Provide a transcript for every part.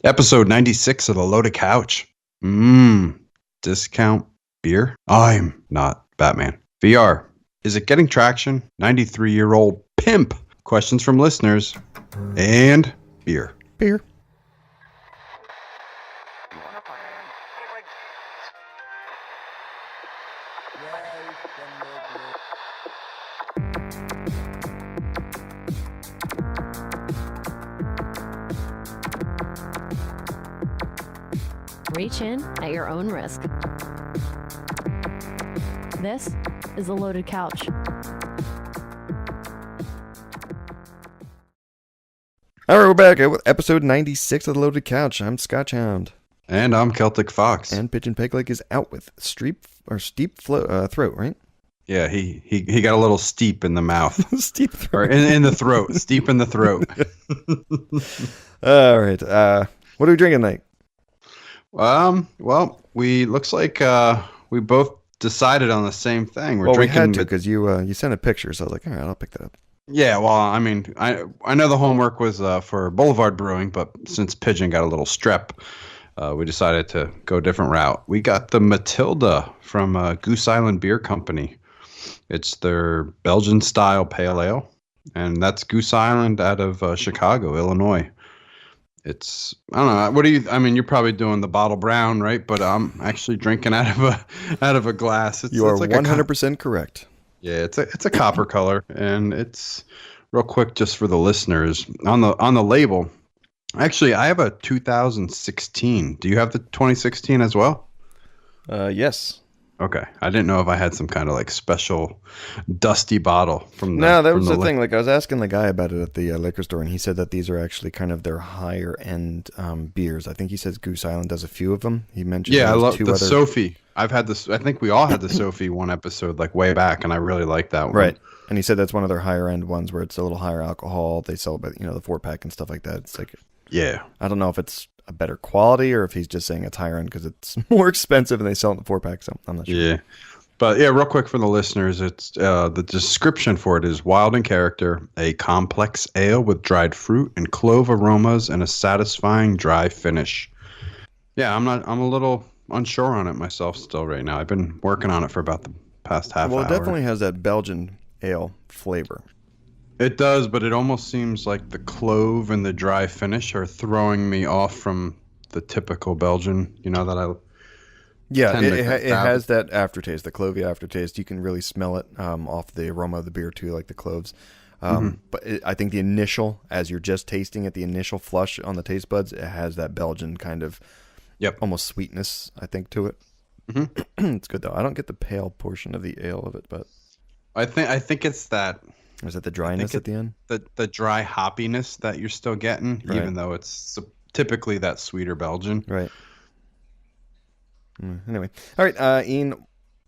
Episode 96 of The Loaded Couch. Discount beer? I'm not Batman. VR. Is it getting traction? 93-year-old pimp. Questions from listeners. And beer. Beer. Reach in at your own risk. This is The Loaded Couch. All right, we're back with episode 96 of The Loaded Couch. I'm Scotch Hound. And I'm Celtic Fox. And Pigeon Pegleg is out with steep throat, right? Yeah, he got a little steep in the mouth. Steep throat. Or in the throat. Steep in the throat. All right. What are we drinking tonight? Well, looks like we both decided on the same thing. We had to because you sent a picture, so I was like, all right, I'll pick that up. Yeah, well, I mean, I know the homework was for Boulevard Brewing, but since Pigeon got a little strep, we decided to go a different route. We got the Matilda from Goose Island Beer Company. It's their Belgian-style pale ale, and that's Goose Island out of Chicago, Illinois. It's, I don't know. You're probably doing the bottle brown, right? But I'm actually drinking out of a glass. You are 100% correct. Yeah, it's a copper color, and it's real quick just for the listeners on the label. Actually, I have a 2016. Do you have the 2016 as well? Yes. Okay, I didn't know if I had some kind of like special dusty bottle from the. No, that was the thing. Like I was asking the guy about it at the liquor store, and he said that these are actually kind of their higher end beers. I think he says Goose Island does a few of them. He mentioned. Yeah, I love the Sophie. I've had this. I think we all had the Sophie one episode like way back, and I really like that one. Right, and he said that's one of their higher end ones where it's a little higher alcohol. They sell about the 4-pack and stuff like that. It's like, yeah, I don't know if it's a better quality or if he's just saying it's higher end because it's more expensive and they sell it in the 4-pack. So I'm not sure. Yeah. But yeah, real quick for the listeners, it's the description for it is wild in character, a complex ale with dried fruit and clove aromas and a satisfying dry finish. Yeah, I'm a little unsure on it myself still right now. I've been working on it for about the past half hour. Well, it definitely has that Belgian ale flavor. It does, but it almost seems like the clove and the dry finish are throwing me off from the typical Belgian, that I Yeah, it has that aftertaste, the clovey aftertaste. You can really smell it off the aroma of the beer too, like the cloves. But I think the initial, as you're just tasting it, the initial flush on the taste buds, it has that Belgian kind of almost sweetness, I think, to it. Mm-hmm. It's good, though. I don't get the pale portion of the ale of it, but I think it's that. Is that the dryness at the end? The dry hoppiness that you're still getting, right, even though it's typically that sweeter Belgian. Right. Anyway. All right. In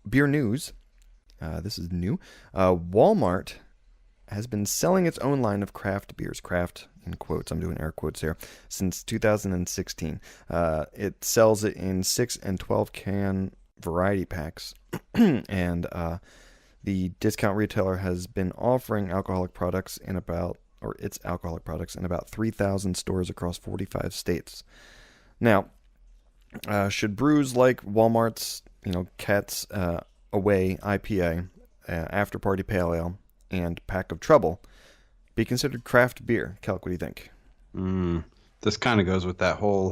beer news, this is new. Walmart has been selling its own line of craft beers. Craft, in quotes. I'm doing air quotes here. Since 2016. It sells it in 6 and 12 can variety packs. And the discount retailer has been offering its alcoholic products in about 3,000 stores across 45 states. Now, should brews like Walmart's, Cat's Away IPA, After Party Pale Ale, and Pack of Trouble be considered craft beer? Celk, what do you think? This kind of goes with that whole,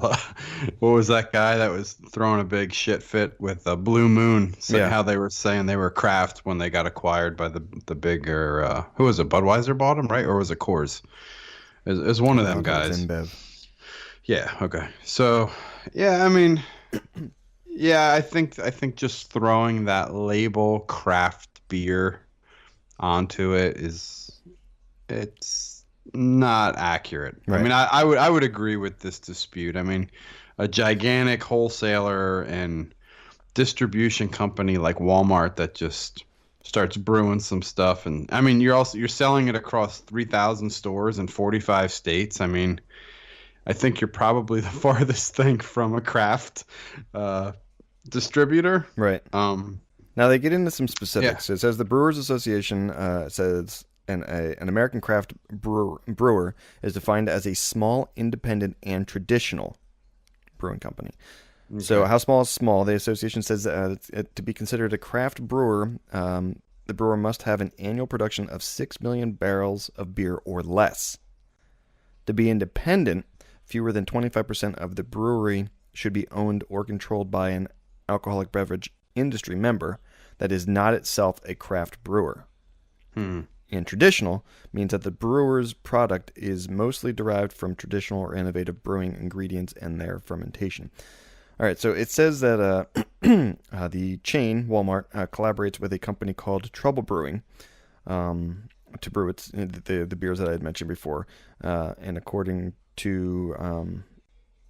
what was that guy that was throwing a big shit fit with Blue Moon, saying how they were saying they were craft when they got acquired by the bigger, who was it, Budweiser bought them, right? Or was it Coors? It was one of them guys. InBev. Yeah, okay. So, yeah, I mean, yeah, I think just throwing that label craft beer onto it's not accurate. Right. I mean, I would agree with this dispute. I mean, a gigantic wholesaler and distribution company like Walmart that just starts brewing some stuff, and I mean, you're selling it across 3,000 stores in 45 states. I mean, I think you're probably the farthest thing from a craft distributor. Right. Now they get into some specifics. Yeah. It says the Brewers Association says an American craft brewer is defined as a small, independent, and traditional brewing company. Okay. So how small is small? The association says to be considered a craft brewer, the brewer must have an annual production of 6 million barrels of beer or less. To be independent, fewer than 25% of the brewery should be owned or controlled by an alcoholic beverage industry member that is not itself a craft brewer. And traditional means that the brewer's product is mostly derived from traditional or innovative brewing ingredients and their fermentation. All right, so it says that the chain, Walmart, collaborates with a company called Trouble Brewing to brew the beers that I had mentioned before. And according to...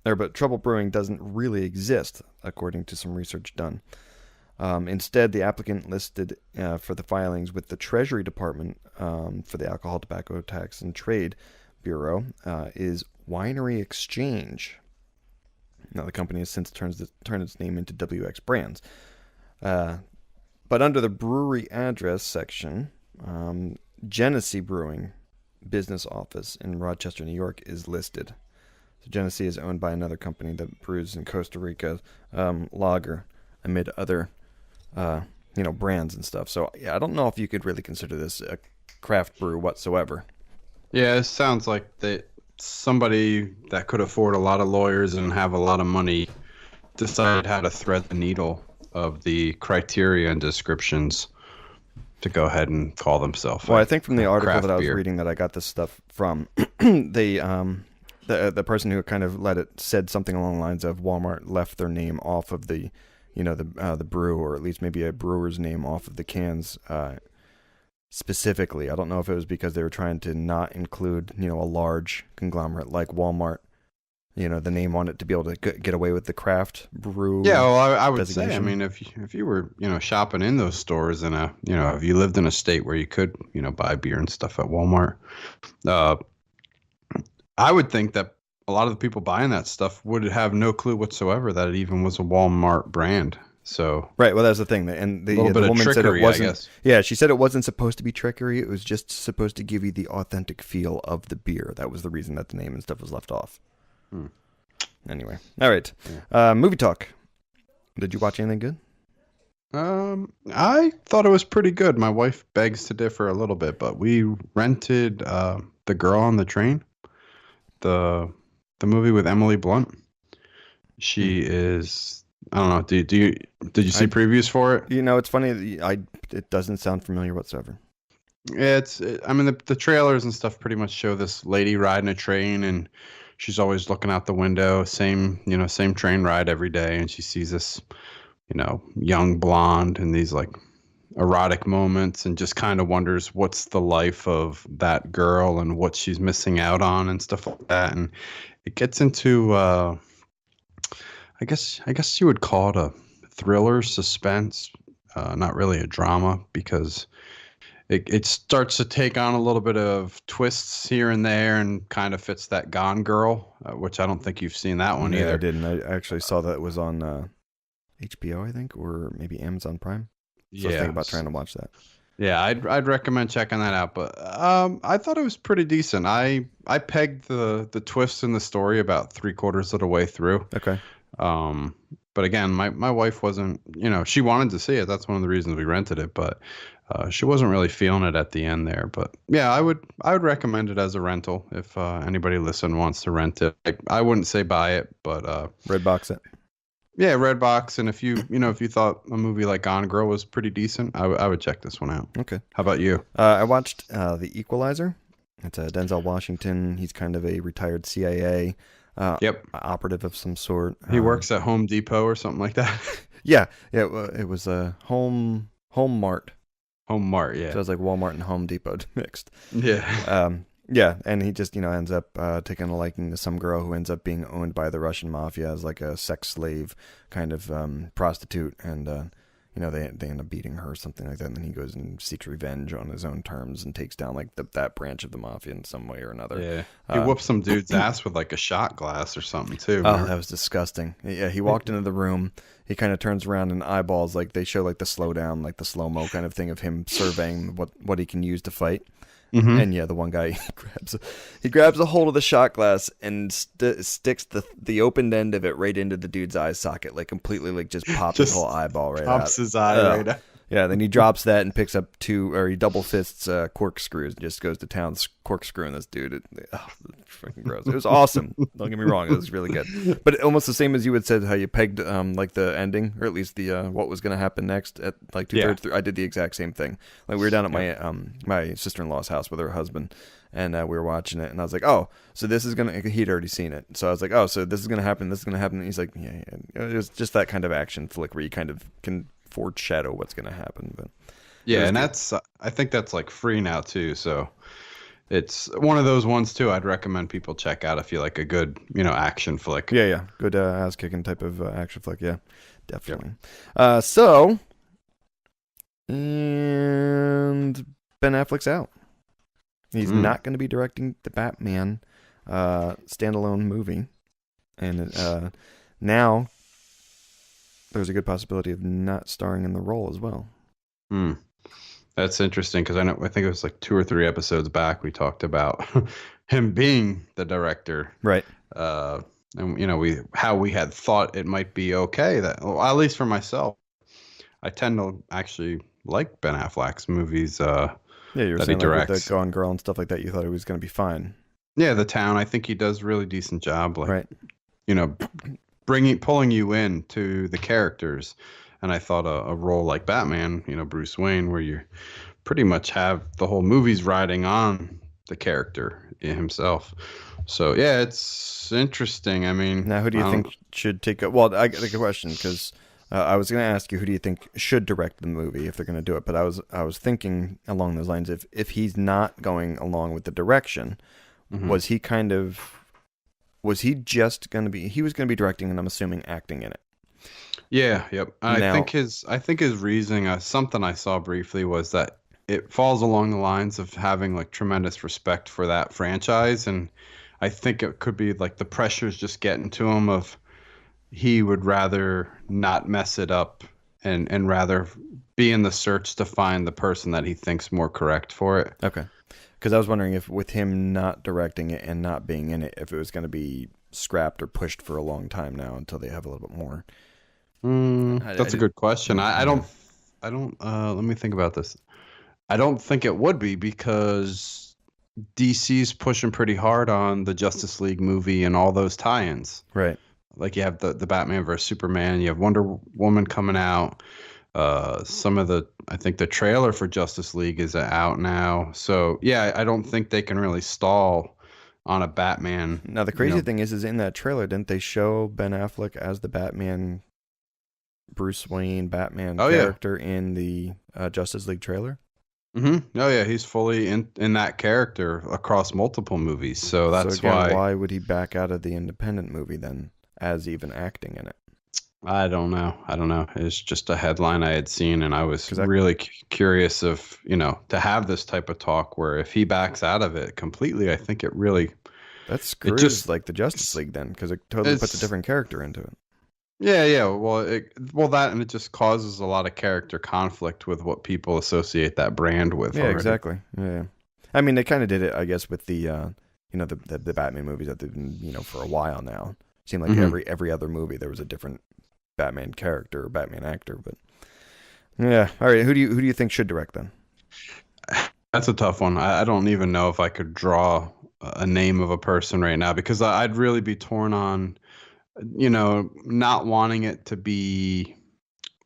but Trouble Brewing doesn't really exist, according to some research done. Instead, the applicant listed for the filings with the Treasury Department for the Alcohol, Tobacco, Tax, and Trade Bureau is Winery Exchange. Now, the company has since turned its name into WX Brands. But under the brewery address section, Genesee Brewing business office in Rochester, New York is listed. So Genesee is owned by another company that brews in Costa Rica lager amid other brands and stuff. So yeah, I don't know if you could really consider this a craft brew whatsoever. Yeah, it sounds like somebody that could afford a lot of lawyers and have a lot of money decided how to thread the needle of the criteria and descriptions to go ahead and call themselves. Well, I think from the article that I was beer. reading that I got this stuff from, the person who kind of said something along the lines of Walmart left their name off of the brew, or at least maybe a brewer's name off of the cans specifically. I don't know if it was because they were trying to not include, a large conglomerate like Walmart, the name on it to be able to get away with the craft brew. Yeah, well, I would say, I mean, if you were, shopping in those stores and, if you lived in a state where you could, buy beer and stuff at Walmart, I would think that a lot of the people buying that stuff would have no clue whatsoever that it even was a Walmart brand. So right, well, that's the thing, and the woman said it wasn't. Yeah, she said it wasn't supposed to be trickery. It was just supposed to give you the authentic feel of the beer. That was the reason that the name and stuff was left off. Anyway, all right. Yeah. Movie talk. Did you watch anything good? I thought it was pretty good. My wife begs to differ a little bit, but we rented The Girl on the Train, the movie with Emily Blunt. She is. I don't know. Did you see previews for it? It's funny. It doesn't sound familiar whatsoever. I mean, the trailers and stuff pretty much show this lady riding a train, and she's always looking out the window. Same train ride every day, and she sees this, young blonde in these like erotic moments, and just kind of wonders what's the life of that girl and what she's missing out on and stuff like that. And it gets into. I guess you would call it a thriller, suspense, not really a drama, because it starts to take on a little bit of twists here and there and kind of fits that Gone Girl, which I don't think you've seen that one either. I didn't. I actually saw that it was on HBO, I think, or maybe Amazon Prime. So I was thinking about trying to watch that. Yeah, I'd recommend checking that out. But I thought it was pretty decent. I pegged the twist in the story about 3/4 of the way through. Okay. But again, my wife wasn't, she wanted to see it. That's one of the reasons we rented it, but she wasn't really feeling it at the end there. But yeah, I would recommend it as a rental if anybody listening wants to rent it. I wouldn't say buy it, but Redbox it. Yeah, Redbox. And if you thought a movie like Gone Girl was pretty decent, I would check this one out. Okay. How about you? I watched The Equalizer. It's Denzel Washington. He's kind of a retired CIA operative of some sort. He works at Home Depot or something like that. Yeah. It was a Home Mart. Home Mart, yeah. So it was like Walmart and Home Depot mixed. Yeah. Yeah, and he just ends up taking a liking to some girl who ends up being owned by the Russian mafia as like a sex slave kind of prostitute, and they end up beating her or something like that, and then he goes and seeks revenge on his own terms and takes down like that branch of the mafia in some way or another. Yeah, he whooped some dude's ass with like a shot glass or something too. Oh, that was disgusting. Yeah, he walked into the room, he kind of turns around and eyeballs, like they show like the slow down, like the slow-mo kind of thing of him surveying what he can use to fight. Mm-hmm. And yeah, the one guy he grabs a hold of the shot glass and sticks the opened end of it right into the dude's eye socket, like completely, like just pops his Just whole eyeball right pops out. his eye right out. Yeah, then he drops that and picks up he double fists corkscrews and just goes to town corkscrewing this dude. It's freaking gross. It was awesome. Don't get me wrong, it was really good. But almost the same as you had said how you pegged like the ending, or at least the what was going to happen next at like 2/3 through. I did the exact same thing. Like we were down at my sister-in-law's house with her husband, and we were watching it, and I was like, oh, so this is gonna. He'd already seen it, so I was like, oh, so this is gonna happen. This is gonna happen. And he's like, yeah. It was just that kind of action flick where you kind of can foreshadow what's going to happen. But yeah, and that's I think that's like free now too, so it's one of those ones too I'd recommend people check out if you like a good action flick. Yeah, good ass kicking type of action flick. Yeah, definitely. So and Ben Affleck's out. He's not going to be directing the Batman standalone movie, and now there's a good possibility of not starring in the role as well. That's interesting because I think it was like 2 or 3 episodes back we talked about him being the director, right? And how we had thought it might be okay that, well, at least for myself, I tend to actually like Ben Affleck's movies. Yeah, you were that saying he like directs. with the Gone Girl and stuff like that. You thought it was going to be fine. Yeah, The Town. I think he does a really decent job. Like, right. pulling you into the characters. And I thought a role like Batman, Bruce Wayne, where you pretty much have the whole movie's riding on the character himself. So yeah, it's interesting. I mean, now who do you think should take it? Well, I got a question because I was going to ask you, who do you think should direct the movie if they're going to do it? But I was thinking along those lines, if he's not going along with the direction, was he just going to be? He was going to be directing, and I'm assuming acting in it. Yeah, yep. I think his reasoning, something I saw briefly, was that it falls along the lines of having like tremendous respect for that franchise, and I think it could be like the pressure's just getting to him of he would rather not mess it up and rather be in the search to find the person that he thinks more correct for it. Okay, because I was wondering if with him not directing it and not being in it, if it was going to be scrapped or pushed for a long time now until they have a little bit more. That's a good question. I don't let me think about this. I don't think it would be because DC's pushing pretty hard on the Justice League movie and all those tie-ins. Right. Like you have the Batman versus Superman, you have Wonder Woman coming out. I think the trailer for Justice League is out now. So yeah, I don't think they can really stall on a Batman. Now the crazy thing is in that trailer, didn't they show Ben Affleck as the Batman, Bruce Wayne Batman character in the Justice League trailer? Mm-hmm. Oh yeah, he's fully in that character across multiple movies. So that's why would he back out of the independent movie then, as even acting in it? I don't know. It's just a headline I had seen, and I was really curious of to have this type of talk where if he backs out of it completely, I think it really that screws like the Justice League then, because it totally puts a different character into it. Yeah. Well, that, and it just causes a lot of character conflict with what people associate that brand with. Yeah, already. Exactly. Yeah. I mean, they kind of did it, I guess, with the the Batman movies that they've been for a while now. It seemed like every other movie there was a different Batman character or Batman actor. But yeah, all right. Who do you think should direct then? That's a tough one. I don't even know if I could draw a name of a person right now, because I'd really be torn on. Not wanting it to be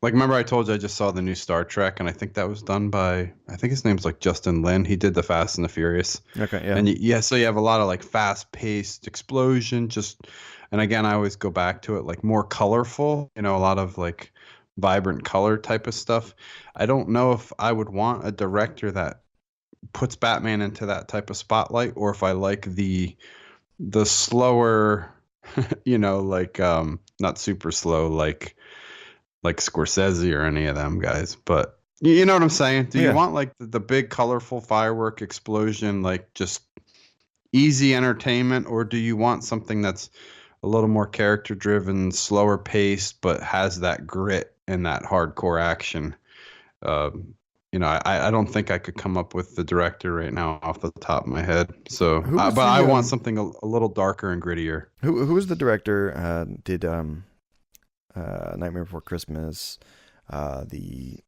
like, remember I told you I just saw the new Star Trek, and I think that was done by, I think his name's like Justin Lin. He did the Fast and the Furious. Okay, yeah. And so you have a lot of like fast-paced explosion, and again, I always go back to it like more colorful, a lot of like vibrant color type of stuff. I don't know if I would want a director that puts Batman into that type of spotlight, or if I like the slower, like not super slow like Scorsese or any of them guys, but you know what I'm saying? Do you want like the big colorful firework explosion, like just easy entertainment, or do you want something that's a little more character driven, slower paced, but has that grit and that hardcore action? I don't think I could come up with the director right now off the top of my head. So, Who was but the, I want something a little darker and grittier. who was the director? Did Nightmare Before Christmas? The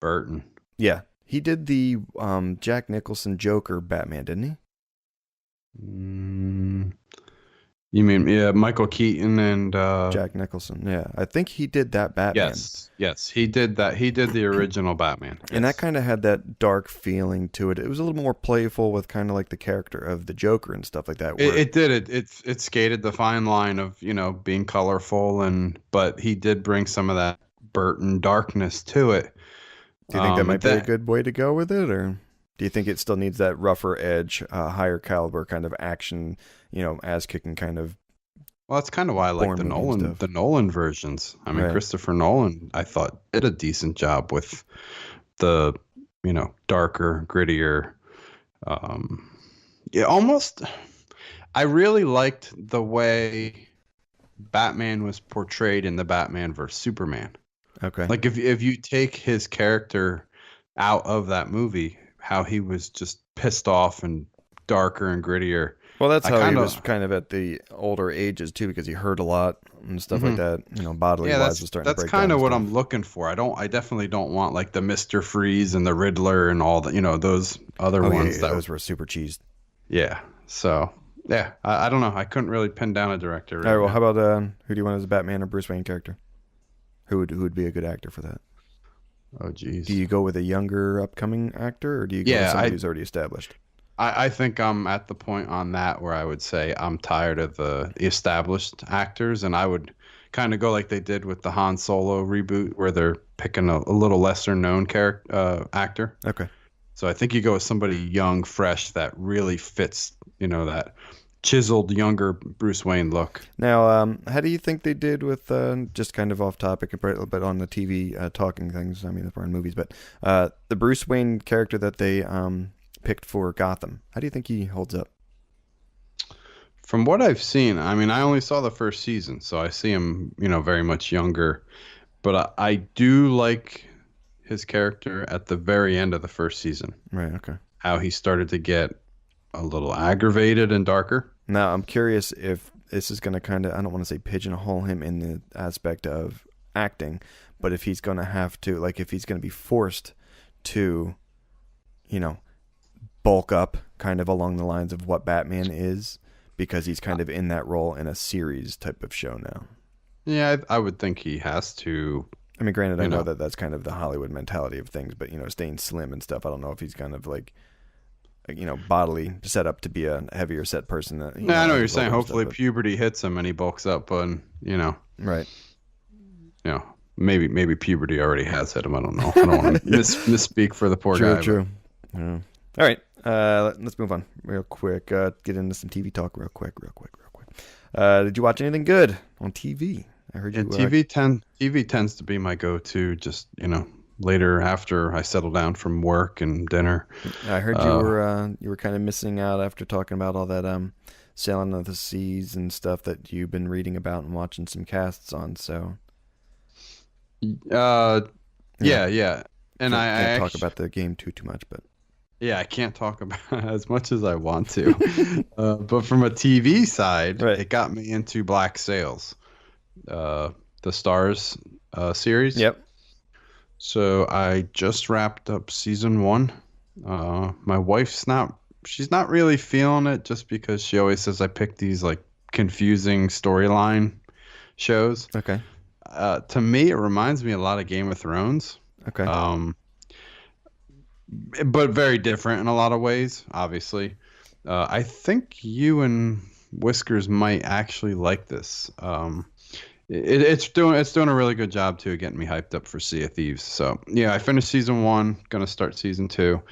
Burton. Yeah, he did the Jack Nicholson Joker Batman, didn't he? You mean Michael Keaton and Jack Nicholson. Yeah, I think he did that Batman. Yes, he did that. He did the original Batman, and that kind of had that dark feeling to it. It was a little more playful with kind of like the character of the Joker and stuff like that. It did. It skated the fine line of being colorful but he did bring some of that Burton darkness to it. Do you think that might be a good way to go with it, or do you think it still needs that rougher edge, higher caliber kind of action, ass-kicking kind of? Well, that's kind of why I like the Nolan versions. I mean, right. Christopher Nolan, I thought, did a decent job with the, darker, grittier. Almost. I really liked the way Batman was portrayed in the Batman vs Superman. Okay. Like if you take his character out of that movie, how he was just pissed off and darker and grittier. Well, that's how he was kind of at the older ages too, because he hurt a lot and stuff like that. Bodily wise was starting to break down. That's kind of what I'm looking for. I definitely don't want like the Mr. Freeze and the Riddler and all that. Those other ones. Yeah, those were super cheesed. Yeah. So yeah, I don't know. I couldn't really pin down a director. All right. Well, how about who do you want as a Batman or Bruce Wayne character? Who would be a good actor for that? Oh, geez. Do you go with a younger upcoming actor, or do you go with somebody who's already established? I think I'm at the point on that where I would say I'm tired of the established actors, and I would kind of go like they did with the Han Solo reboot, where they're picking a little lesser known actor. Okay. So I think you go with somebody young, fresh, that really fits, that chiseled younger Bruce Wayne look. Now, how do you think they did with just kind of off topic, but on the TV talking things? I mean, we're in movies, but the Bruce Wayne character that they picked for Gotham, how do you think he holds up? From what I've seen, I mean, I only saw the first season, so I see him, very much younger. But I do like his character at the very end of the first season. Right. Okay. How he started to get a little aggravated and darker. Now, I'm curious if this is going to kind of, I don't want to say pigeonhole him in the aspect of acting, but if he's going to have to, like, if he's going to be forced to, bulk up kind of along the lines of what Batman is, because he's kind of in that role in a series type of show now. Yeah, I would think he has to. I mean, granted, I know that that's kind of the Hollywood mentality of things, but, staying slim and stuff, I don't know if he's kind of like, bodily set up to be a heavier set person. I know what you're saying. Hopefully puberty hits him and he bulks up, and right. Maybe puberty already has hit him. I don't know. I don't want to misspeak for the poor guy. True. Yeah. All right. Let's move on real quick. Get into some TV talk real quick. Did you watch anything good on TV? I heard you. TV tends to be my go-to. Just later after I settle down from work and dinner. I heard you were kind of missing out after talking about all that sailing of the seas and stuff that you've been reading about and watching some casts on. So. Yeah. And I can't talk about the game too much, but. Yeah, I can't talk about it as much as I want to. But from a TV side, right. It got me into Black Sails, the Stars series. Yep. So I just wrapped up season 1. My wife's she's not really feeling it, just because she always says I pick these like confusing storyline shows. Okay. To me, it reminds me a lot of Game of Thrones. Okay. But very different in a lot of ways, obviously. I think you and Whiskers might actually like this. It's doing a really good job too, getting me hyped up for Sea of Thieves. So yeah, I finished season 1, gonna start season 2.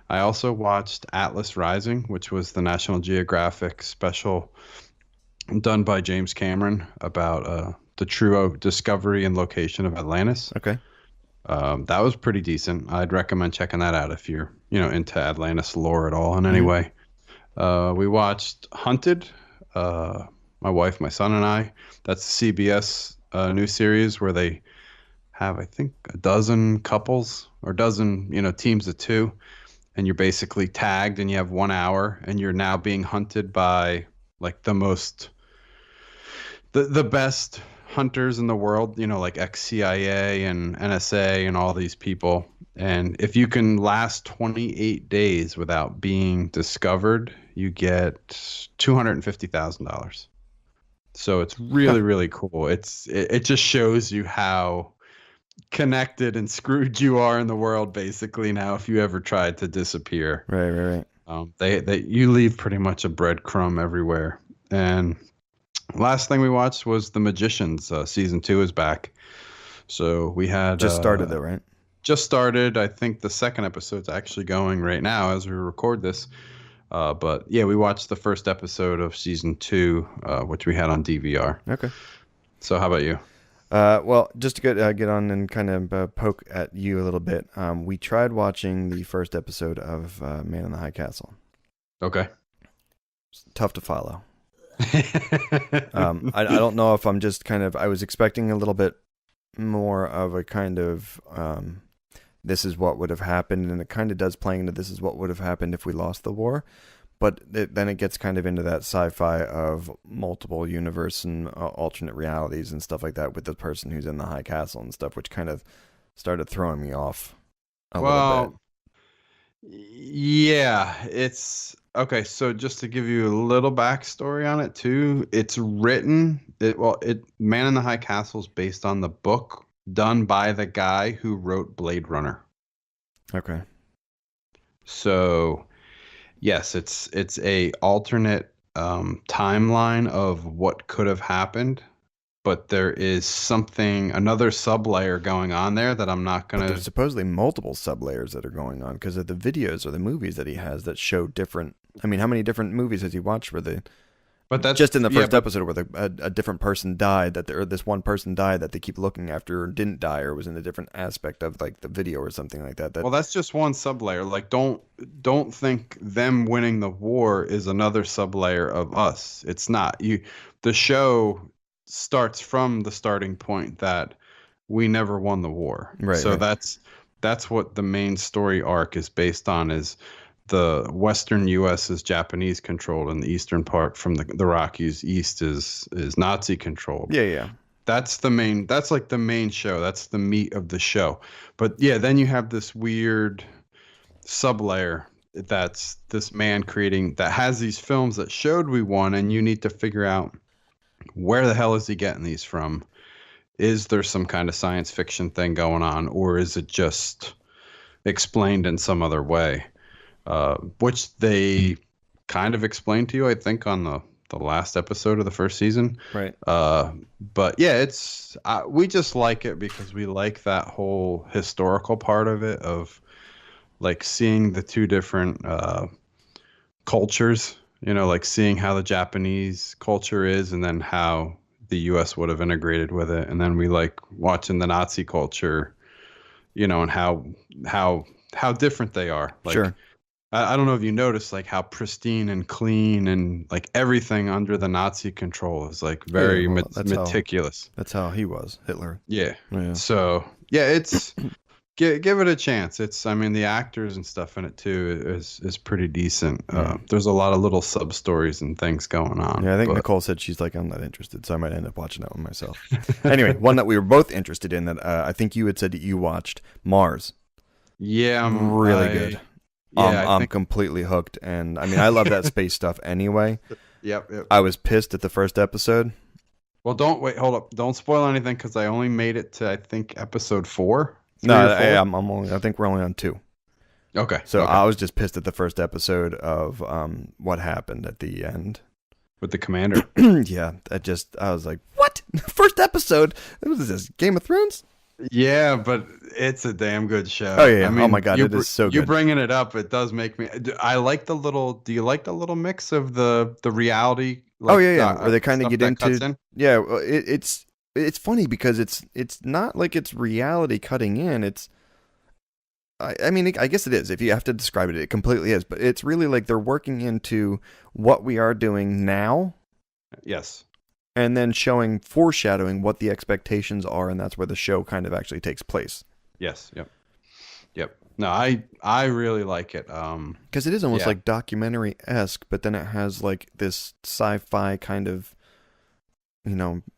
I also watched Atlas Rising, which was the National Geographic special done by James Cameron about the true discovery and location of Atlantis. Okay. That was pretty decent. I'd recommend checking that out if you're into Atlantis lore at all in any way. We watched Hunted. My wife, my son, and I. That's the CBS new series where they have, I think, a dozen couples or a dozen, teams of two, and you're basically tagged and you have 1 hour and you're now being hunted by like the best hunters in the world, like ex-CIA and NSA and all these people. And if you can last 28 days without being discovered, you get $250,000. So it's really, really cool. It just shows you how connected and screwed you are in the world, basically, now if you ever tried to disappear. Right. You leave pretty much a breadcrumb everywhere. And last thing we watched was The Magicians. Season 2 is back. So we had just started though, right? Just started. I think the second episode's actually going right now as we record this. But yeah, we watched the first episode of season 2, which we had on DVR. Okay. So how about you? Well, just to get on and kind of poke at you a little bit, we tried watching the first episode of Man in the High Castle. Okay. It's tough to follow. I don't know if I'm just I was expecting a little bit more of a kind of this is what would have happened, and it kind of does playing into this is what would have happened if we lost the war. But then it gets kind of into that sci-fi of multiple universe and alternate realities and stuff like that with the person who's in the high castle and stuff, which kind of started throwing me off a little bit. Yeah, it's okay. So just to give you a little backstory on it too, it's written. Man in the High Castle is based on the book done by the guy who wrote Blade Runner. Okay. So. Yes, it's a alternate timeline of what could have happened, but there is another sublayer going on there that I'm not going to... There's supposedly multiple sublayers that are going on because of the videos or the movies that he has that show different... I mean, how many different movies has he watched where But that's just in the first episode where a different person died, this one person died that they keep looking after or didn't die or was in a different aspect of like the video or something like that. Well, that's just one sublayer. Like, don't think them winning the war is another sublayer of us. It's not. The show starts from the starting point that we never won the war. Right. So right. that's what the main story arc is based on, is the Western U.S. is Japanese controlled, and the eastern part from the Rockies east is Nazi controlled. Yeah. That's like the main show. That's the meat of the show. But yeah, then you have this weird sublayer that's this man creating that has these films that showed we won, and you need to figure out where the hell is he getting these from? Is there some kind of science fiction thing going on, or is it just explained in some other way? Which they kind of explained to you, I think, on the last episode of the first season. Right. But yeah, we just like it because we like that whole historical part of it, of like seeing the two different cultures, like seeing how the Japanese culture is and then how the U.S. would have integrated with it. And then we like watching the Nazi culture, and how different they are. Like, sure. I don't know if you noticed like how pristine and clean and like everything under the Nazi control is like very meticulous. That's how he was, Hitler. Yeah. So yeah, it's give it a chance. The actors and stuff in it too is pretty decent. There's a lot of little sub stories and things going on. Yeah, I think Nicole said she's like, I'm not interested, so I might end up watching that one myself. Anyway, one that we were both interested in that I think you had said that you watched, Mars. Yeah, really good. Yeah, I'm completely hooked, and I love that space stuff anyway. Yep. I was pissed at the first episode. Well, hold up. Don't spoil anything because I only made it to, I think, episode 4. I think we're only on 2. Okay. So I was just pissed at the first episode of what happened at the end. With the commander? Yeah, I was like, what? First episode? What is this, Game of Thrones? Yeah, but it's a damn good show. Oh yeah! Oh my god, it is so good. You bringing it up, it does make me. I like the little. Do you like the little mix of the reality? Like, where they kind of get into. Yeah, it's funny because it's not like it's reality cutting in. It's. I guess it is. If you have to describe it, it completely is. But it's really like they're working into what we are doing now. Yes. and then foreshadowing what the expectations are, and that's where the show kind of actually takes place. Yes. Yep. No, I really like it. Because it is almost like documentary-esque, but then it has like this sci-fi kind of,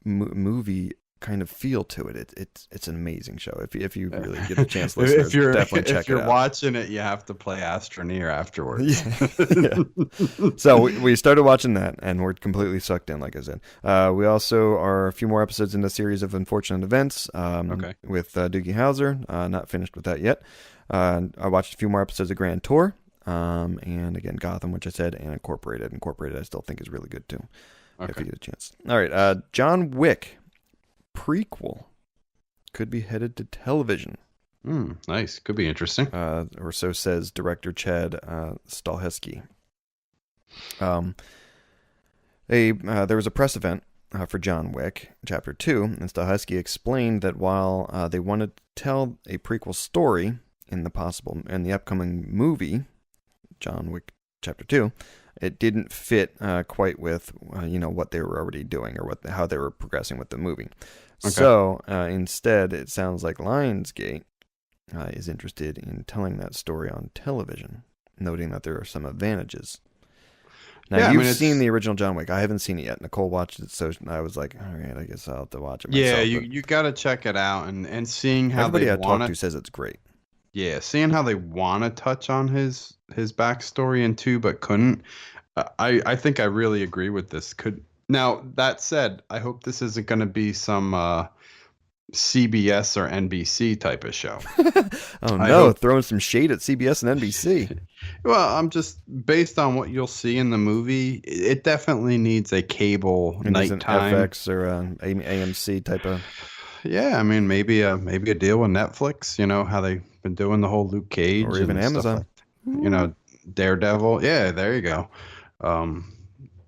movie kind of feel to it. It's an amazing show. If you really get the chance, listeners, definitely check it out. If you're watching it, you have to play Astroneer afterwards. Yeah. So we started watching that, and we're completely sucked in, like I said. We also are a few more episodes in the series of Unfortunate Events with Doogie Howser. Not finished with that yet. I watched a few more episodes of GrandTour, and again, Gotham, which I said, and Incorporated. Incorporated I still think is really good, too, if you get a chance. All right, John Wick prequel could be headed to television. Nice. Could be interesting. Or so says director Chad Stahelski. There was a press event for John Wick Chapter 2, and Stahelski explained that while they wanted to tell a prequel story in the upcoming movie, John Wick Chapter 2, it didn't fit quite with what they were already doing or how they were progressing with the movie. Okay. So instead, it sounds like Lionsgate is interested in telling that story on television, noting that there are some advantages. Now, you've seen the original John Wick. I haven't seen it yet. Nicole watched it, so I was like, all right, I guess I'll have to watch it myself. Yeah, you got to check it out, and seeing how everybody I talked to says it's great. Yeah, seeing how they want to touch on his backstory in 2 but couldn't. I think I really agree with this. Now, that said, I hope this isn't going to be some CBS or NBC type of show. Oh, no, throwing some shade at CBS and NBC. Well, I'm just, based on what you'll see in the movie, it definitely needs a cable nighttime. FX or AMC type of... Yeah, I mean, maybe a deal with Netflix, how they've been doing the whole Luke Cage. Or even Amazon. Daredevil. Yeah, there you go.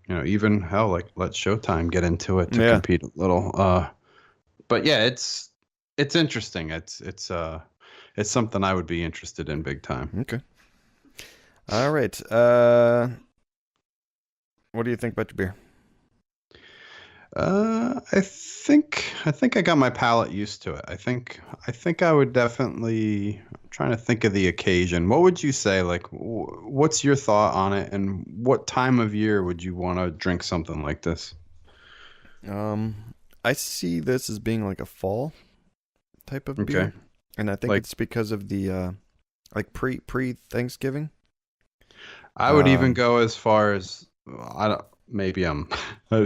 Even hell, like let Showtime get into it to compete a little. But yeah, it's interesting. It's something I would be interested in big time. Okay. All right. What do you think about your beer? I think I got my palate used to it. I think I would definitely. I'm trying to think of the occasion. What would you say? Like, what's your thought on it? And what time of year would you want to drink something like this? I see this as being like a fall type of beer, and I think it's because of the pre Thanksgiving. I would even go as far as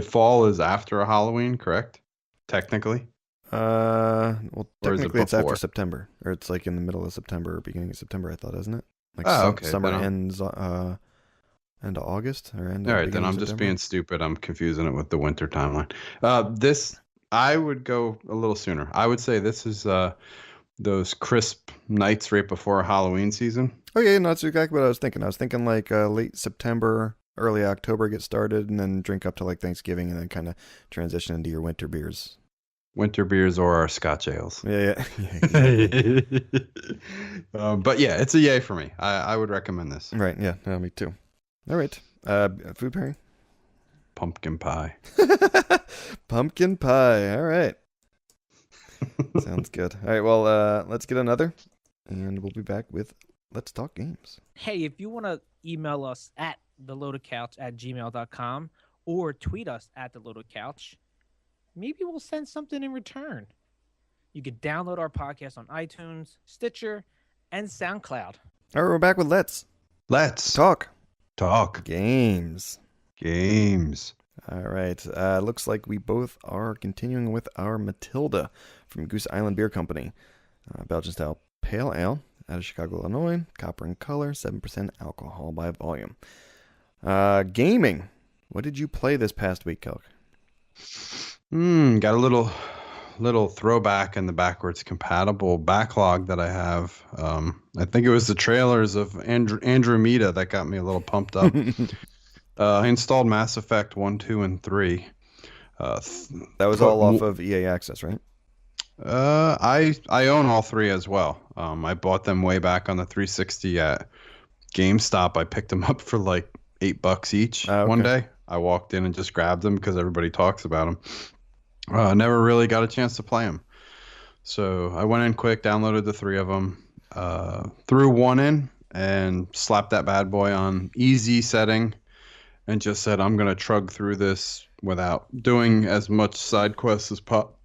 fall is after Halloween, correct? Technically. Well, technically it's after September, or it's like in the middle of September or beginning of September, I thought, isn't it? Like summer ends end of August or end. All right, then I'm just being stupid. I'm confusing it with the winter timeline. This I would go a little sooner. I would say this is those crisp nights right before Halloween season. Oh yeah, no, that's exactly what I was thinking. I was thinking like late September, early October get started, and then drink up to like Thanksgiving, and then kind of transition into your winter beers. Winter beers or our Scotch ales. Yeah. But yeah, it's a yay for me. I would recommend this. Right, yeah, no, me too. All right, food pairing? Pumpkin pie. Pumpkin pie, all right. Sounds good. All right, well, let's get another, and we'll be back with Let's Talk Games. Hey, if you want to email us at theloadedcouch@gmail.com or tweet us at theloadedcouch, maybe we'll send something in return. You can download our podcast on iTunes, Stitcher, and SoundCloud. All right, we're back with Let's Talk Games. All right. Looks like we both are continuing with our Matilda from Goose Island Beer Company. Belgian-style pale ale out of Chicago, Illinois. Copper in color, 7% alcohol by volume. Gaming. What did you play this past week, Celk? Got a little throwback in the backwards compatible backlog that I have. I think it was the trailers of Andromeda that got me a little pumped up. I installed Mass Effect 1, 2, and 3. That was all off of EA Access, right? I own all 3 as well. I bought them way back on the 360 at GameStop. I picked them up for like $8 each one day. I walked in and just grabbed them because everybody talks about them. Never really got a chance to play them. So I went in quick, downloaded the 3 of them, threw one in, and slapped that bad boy on easy setting, and just said I'm gonna trug through this without doing as much side quests as possible,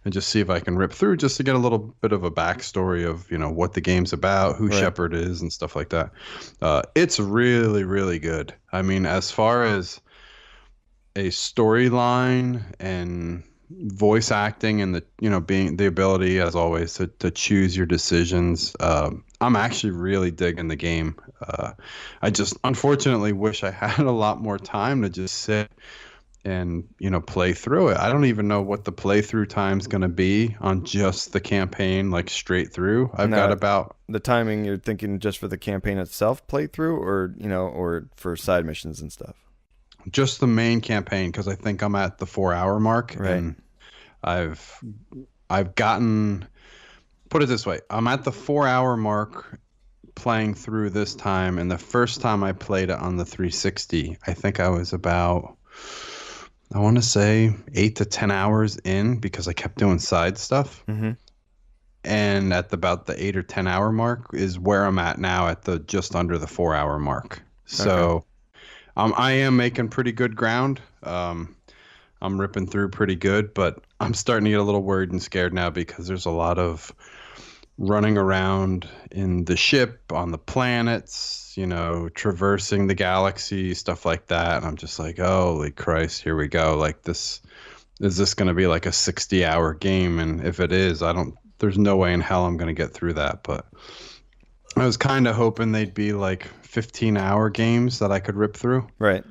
and just see if I can rip through, just to get a little bit of a backstory of what the game's about, who Shepard is, and stuff like that. It's really, really good. I mean, as far as a storyline and voice acting and the being the ability, as always, to choose your decisions, I'm actually really digging the game. I just unfortunately wish I had a lot more time to just sit and play through it. I don't even know what the playthrough time's going to be on just the campaign, like straight through. I've got about the timing. You're thinking just for the campaign itself playthrough, or for side missions and stuff? Just the main campaign, because I think I'm at the 4-hour mark, and I've gotten, put it this way, I'm at the 4-hour mark playing through this time, and the first time I played it on the 360, I think I was about, I want to say 8 to 10 hours in, because I kept doing side stuff. Mm-hmm. And at about the 8 or 10 hour mark is where I'm at now, at the just under the 4-hour mark. So I am making pretty good ground. I'm ripping through pretty good, but I'm starting to get a little worried and scared now, because there's a lot of running around in the ship, on the planets, traversing the galaxy, stuff like that. And I'm just like, holy Christ, here we go. Like, is this going to be like a 60-hour game? And if it is, there's no way in hell I'm going to get through that. But I was kind of hoping they'd be like 15-hour games that I could rip through. Right.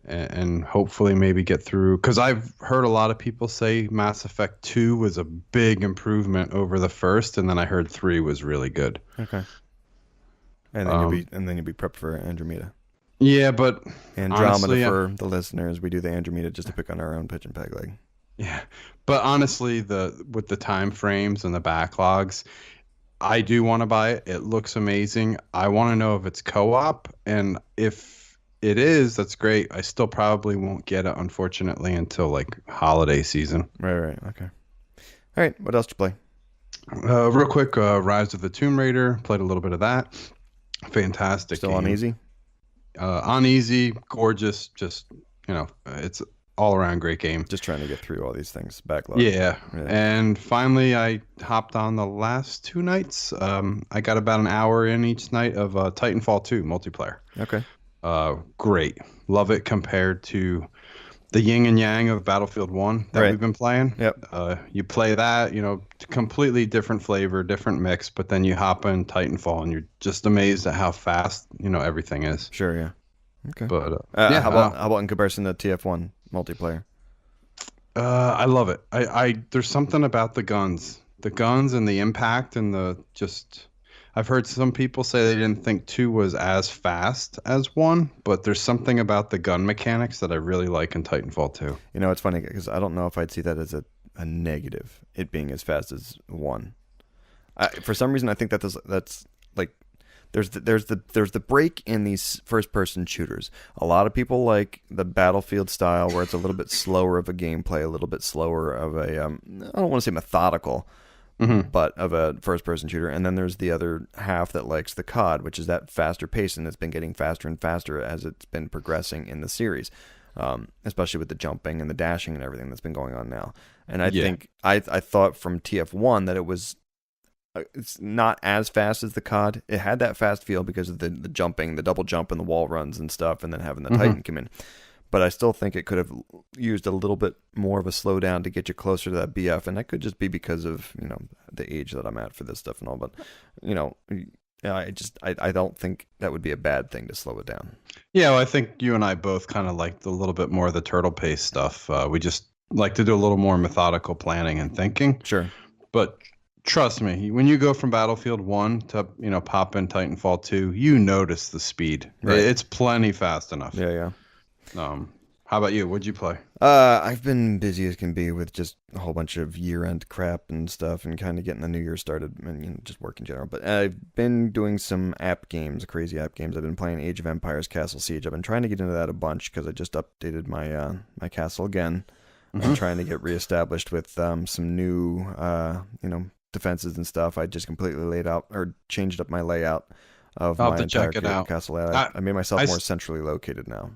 And hopefully maybe get through, because I've heard a lot of people say Mass Effect 2 was a big improvement over the first, and then I heard 3 was really good. Okay. And then you'll be prepped for Andromeda. Yeah, but Andromeda, honestly, for the listeners, we do the Andromeda just to pick on our own Pigeon Peg leg. Yeah, but honestly, with the time frames and the backlogs, I do want to buy it. It looks amazing. I want to know if it's co-op, and if it is, that's great. I still probably won't get it, unfortunately, until like holiday season. Right. Okay. All right. What else did you play? Real quick, Rise of the Tomb Raider. Played a little bit of that. Fantastic. Still game. on easy? On easy, gorgeous. Just, it's all around great game. Just trying to get through all these things. Backlog. Yeah. And finally, I hopped on the last 2 nights. I got about an hour in each night of Titanfall 2 multiplayer. Okay. Great. Love it compared to the yin and yang of Battlefield 1 that we've been playing. Yep. You play that, completely different flavor, different mix, but then you hop in Titanfall and you're just amazed at how fast, everything is. Sure, yeah. Okay. But how about in comparison to TF1 multiplayer? I love it. There's something about the guns and the impact and I've heard some people say they didn't think 2 was as fast as 1, but there's something about the gun mechanics that I really like in Titanfall 2. It's funny because I don't know if I'd see that as a negative, it being as fast as 1. For some reason, I think that's like there's the break in these first-person shooters. A lot of people like the Battlefield style, where it's a little bit slower of a gameplay, a little bit slower of a I don't want to say methodical. Mm-hmm. But of a first-person shooter. And then there's the other half that likes the COD, which is that faster pace, and it's been getting faster and faster as it's been progressing in the series, especially with the jumping and the dashing and everything that's been going on now. And I think I thought from TF1 that it's not as fast as the COD. It had that fast feel because of the jumping, the double jump and the wall runs and stuff, and then having the Titan come in. But I still think it could have used a little bit more of a slowdown to get you closer to that BF, and that could just be because of the age that I'm at for this stuff and all. But I don't think that would be a bad thing to slow it down. Yeah, well, I think you and I both kind of liked a little bit more of the turtle pace stuff. We just like to do a little more methodical planning and thinking. Sure, but trust me, when you go from Battlefield 1 to pop in Titanfall 2, you notice the speed. Right. It's plenty fast enough. Yeah. How about you? What'd you play? I've been busy as can be with just a whole bunch of year-end crap and stuff, and kind of getting the new year started, and just work in general. But I've been doing some app games, crazy app games. I've been playing Age of Empires: Castle Siege. I've been trying to get into that a bunch because I just updated my my castle again. I'm trying to get reestablished with some new defenses and stuff. I just completely laid out or changed up my layout of I'll my have to entire check it out. castle layout. I made myself I more s- centrally located now.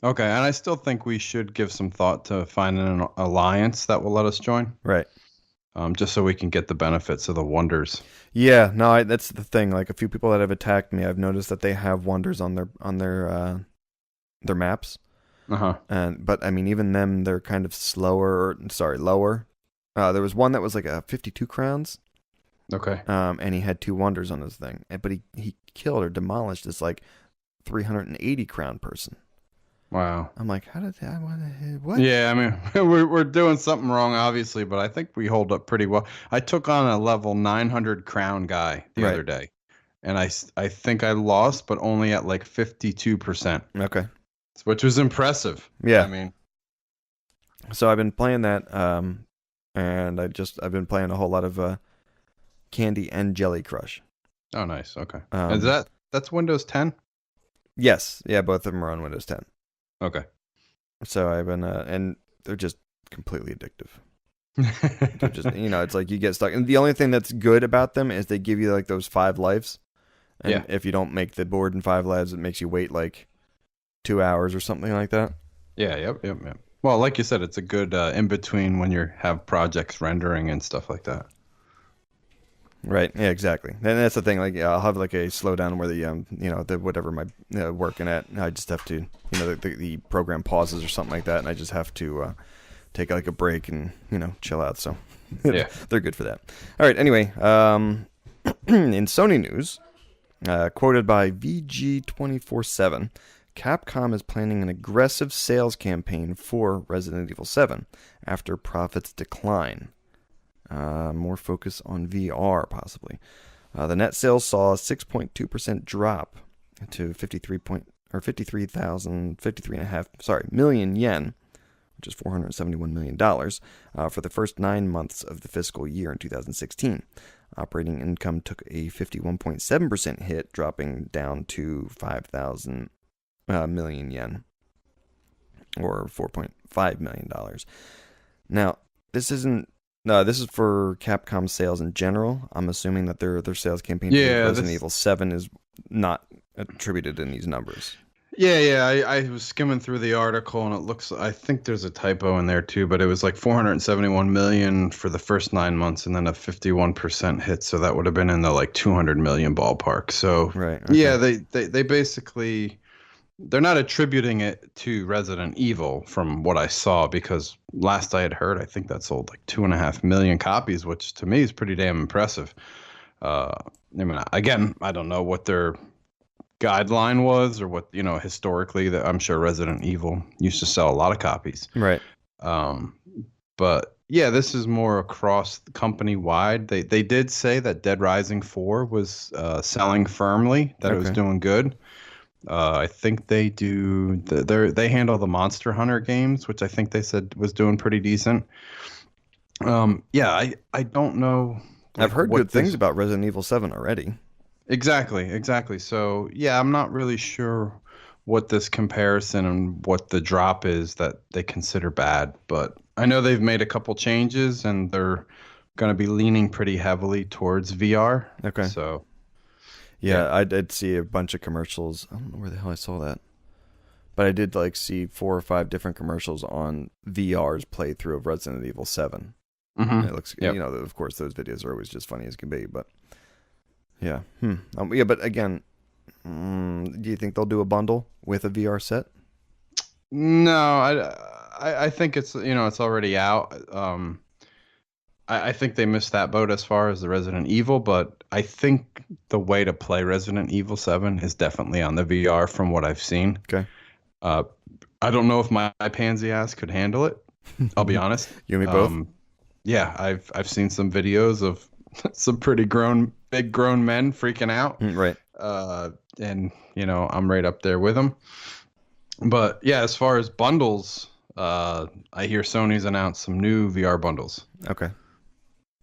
Okay, and I still think we should give some thought to finding an alliance that will let us join, Right. just so we can get the benefits of the wonders. Yeah, no, that's the thing. Like a few people that have attacked me, I've noticed that they have wonders on their maps. Uh-huh. But I mean, even them, they're kind of lower. There was one that was like a 52 crowns. Okay. And he had 2 wonders on his thing, but he killed or demolished this like 380 crown person. Wow. I'm like, how did that what? Yeah, I mean, we're doing something wrong, obviously, but I think we hold up pretty well. I took on a level 900 crown guy the other day, and I think I lost, but only at like 52%. Okay. Which was impressive. Yeah. I mean, so I've been playing that, and I've been playing a whole lot of Candy and Jelly Crush. oh, nice. Okay. That's Windows 10? Yes. Yeah, both of them are on Windows 10. Okay. So I've been, and they're just completely addictive. They're just, it's like you get stuck. And the only thing that's good about them is they give you like those 5 lives. And if you don't make the board in 5 lives, it makes you wait like 2 hours or something like that. Yeah, yep. Well, like you said, it's a good in between when you have projects rendering and stuff like that. Right. Yeah, exactly. And that's the thing. Like, I'll have like a slowdown where the whatever my working at, I just have to, the program pauses or something like that, and I just have to take like a break and chill out. So Yeah, they're good for that. All right. Anyway, in Sony news, quoted by VG247, Capcom is planning an aggressive sales campaign for Resident Evil 7 after profits decline. More focus on VR, possibly. The net sales saw a 6.2% drop to 53.5 million yen, which is $471 million, for the first 9 months of the fiscal year in 2016. Operating income took a 51.7% hit, dropping down to 5,000 million yen, or $4.5 million. Now, this is for Capcom sales in general. I'm assuming that their sales campaign for Resident Evil 7 is not attributed in these numbers. Yeah. I was skimming through the article, and I think there's a typo in there too, but it was like 471 million for the first 9 months, and then a 51% hit, so that would have been in the like 200 million ballpark. So right, okay. Yeah, they basically, they're not attributing it to Resident Evil from what I saw, because last I had heard, I think that sold like 2.5 million copies, which to me is pretty damn impressive. I mean, again, I don't know what their guideline was or what, historically, that I'm sure Resident Evil used to sell a lot of copies. Right. But yeah, this is more across company wide. They did say that Dead Rising 4 was selling firmly, that it was doing good. I think they do. They handle the Monster Hunter games, which I think they said was doing pretty decent. Yeah, I don't know. I've heard good things about Resident Evil 7 already. Exactly. So yeah, I'm not really sure what this comparison and what the drop is that they consider bad, but I know they've made a couple changes and they're going to be leaning pretty heavily towards VR. Okay. So. Yeah, I did see a bunch of commercials. I don't know where the hell I saw that. But I did see 4 or 5 different commercials on VR's playthrough of Resident Evil 7. Mm-hmm. And it looks, of course, those videos are always just funny as can be. But yeah. Yeah, but again, do you think they'll do a bundle with a VR set? No, I think it's, it's already out. I think they missed that boat as far as the Resident Evil, but I think the way to play Resident Evil 7 is definitely on the VR from what I've seen. Okay. I don't know if my pansy ass could handle it. I'll be honest. You and me both? Yeah, I've seen some videos of some pretty big grown men freaking out. Right. And I'm right up there with them. But yeah, as far as bundles, I hear Sony's announced some new VR bundles. Okay.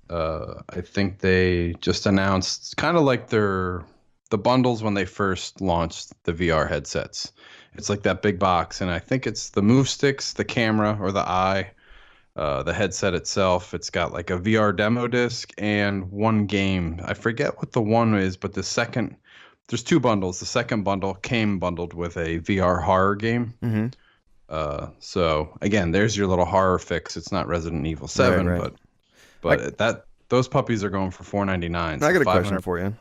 I think they just announced kind of like the bundles when they first launched the VR headsets. It's like that big box, and I think it's the move sticks, the camera or the eye, the headset itself. It's got like a VR demo disc and one game. I forget what the one is, but there's two bundles. The second bundle came bundled with a VR horror game. Mm-hmm. So again, there's your little horror fix. It's not Resident Evil 7, Right. but those puppies are going for $499. I got a 500. question for you.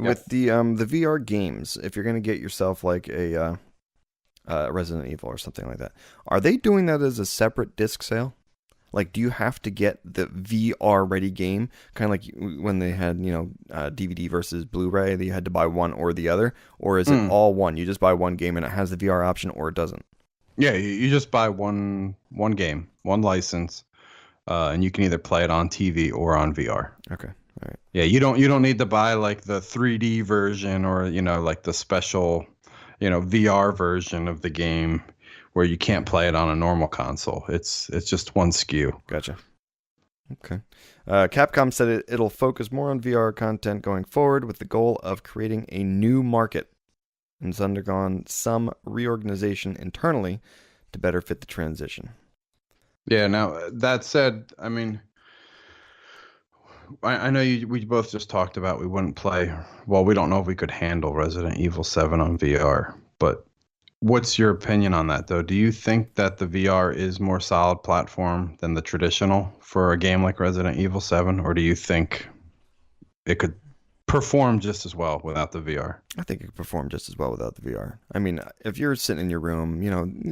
Yeah. With the VR games, if you're gonna get yourself like a Resident Evil or something like that, are they doing that as a separate disc sale? Like, do you have to get the VR ready game, kind of like when they had DVD versus Blu-ray, that you had to buy one or the other, or is it all one? You just buy one game and it has the VR option, or it doesn't? Yeah, you just buy one game, one license, and you can either play it on TV or on VR. Okay, all right. Yeah, you don't need to buy like the 3D version or like the special VR version of the game where you can't play it on a normal console. It's just one SKU. Gotcha. Okay. Capcom said it'll focus more on VR content going forward with the goal of creating a new market, and it's undergone some reorganization internally to better fit the transition. Yeah. Now that said, I mean, I know we both just talked about we wouldn't play. Well, we don't know if we could handle Resident Evil 7 on VR, but what's your opinion on that, though? Do you think that the VR is more solid platform than the traditional for a game like Resident Evil 7, or do you think it could perform just as well without the VR? I think it could perform just as well without the VR. I mean, if you're sitting in your room,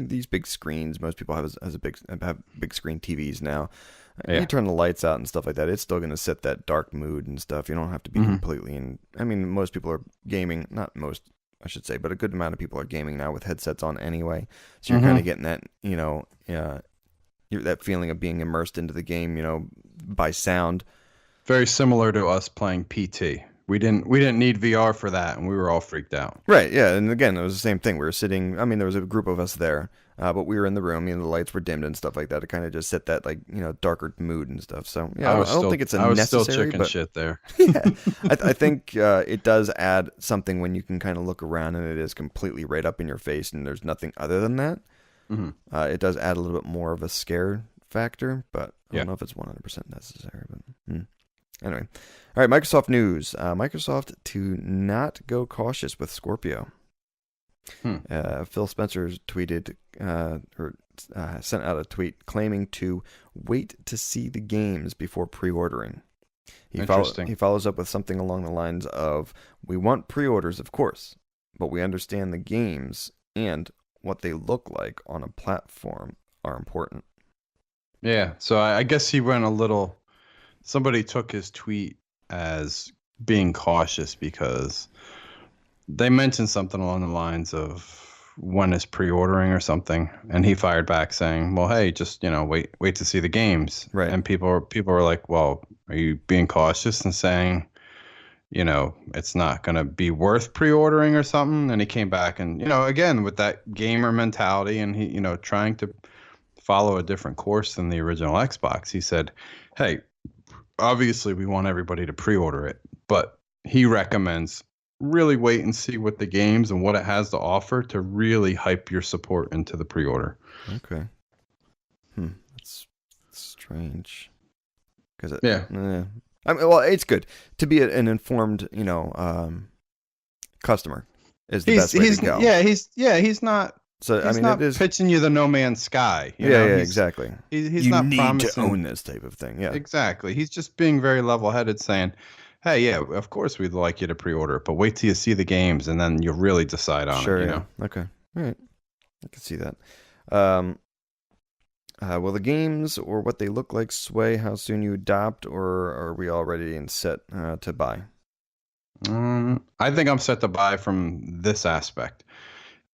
these big screens, most people have big screen TVs now. Yeah. You turn the lights out and stuff like that, it's still going to set that dark mood and stuff. You don't have to be completely in. I mean, most people are gaming, not most, I should say, but a good amount of people are gaming now with headsets on anyway. So you're kind of getting that, that feeling of being immersed into the game, by sound. Very similar to us playing PT. We didn't need VR for that, and we were all freaked out. Right, yeah, and again, it was the same thing. We were sitting, there was a group of us there, but we were in the room, the lights were dimmed and stuff like that. It kind of just set that, darker mood and stuff. So, yeah, I don't think it's a necessary. I was still chicken shit there. Yeah, I think it does add something when you can kind of look around and it is completely right up in your face and there's nothing other than that. Mm-hmm. It does add a little bit more of a scare factor, but I don't know if it's 100% necessary. But anyway. All right, Microsoft news. Microsoft to not go cautious with Scorpio. Phil Spencer tweeted sent out a tweet claiming to wait to see the games before pre-ordering. He follows up with something along the lines of, "We want pre-orders, of course, but we understand the games and what they look like on a platform are important." Yeah, so I guess he went a little. Somebody took his tweet as being cautious because they mentioned something along the lines of when is pre-ordering or something, and he fired back saying, "Well, hey, just wait to see the games." Right. And people were like, "Well, are you being cautious and saying, it's not going to be worth pre-ordering or something?" And he came back and again with that gamer mentality, and he trying to follow a different course than the original Xbox. He said, "Hey, obviously we want everybody to pre-order it, but he recommends really wait and see what the games and what it has to offer to really hype your support into the pre-order." Okay. That's strange. Because yeah. I mean, well, it's good to be an informed, customer is the best way to go. He's not. So he's not pitching you the No Man's Sky. Exactly. He's you not need promising to own this type of thing. Yeah, exactly. He's just being very level-headed, saying, "Hey, yeah, of course we'd like you to pre-order it, but wait till you see the games, and then you'll really decide on it." Sure. Okay. All right. I can see that. Will the games or what they look like sway how soon you adopt, or are we all ready and set to buy? I think I'm set to buy from this aspect.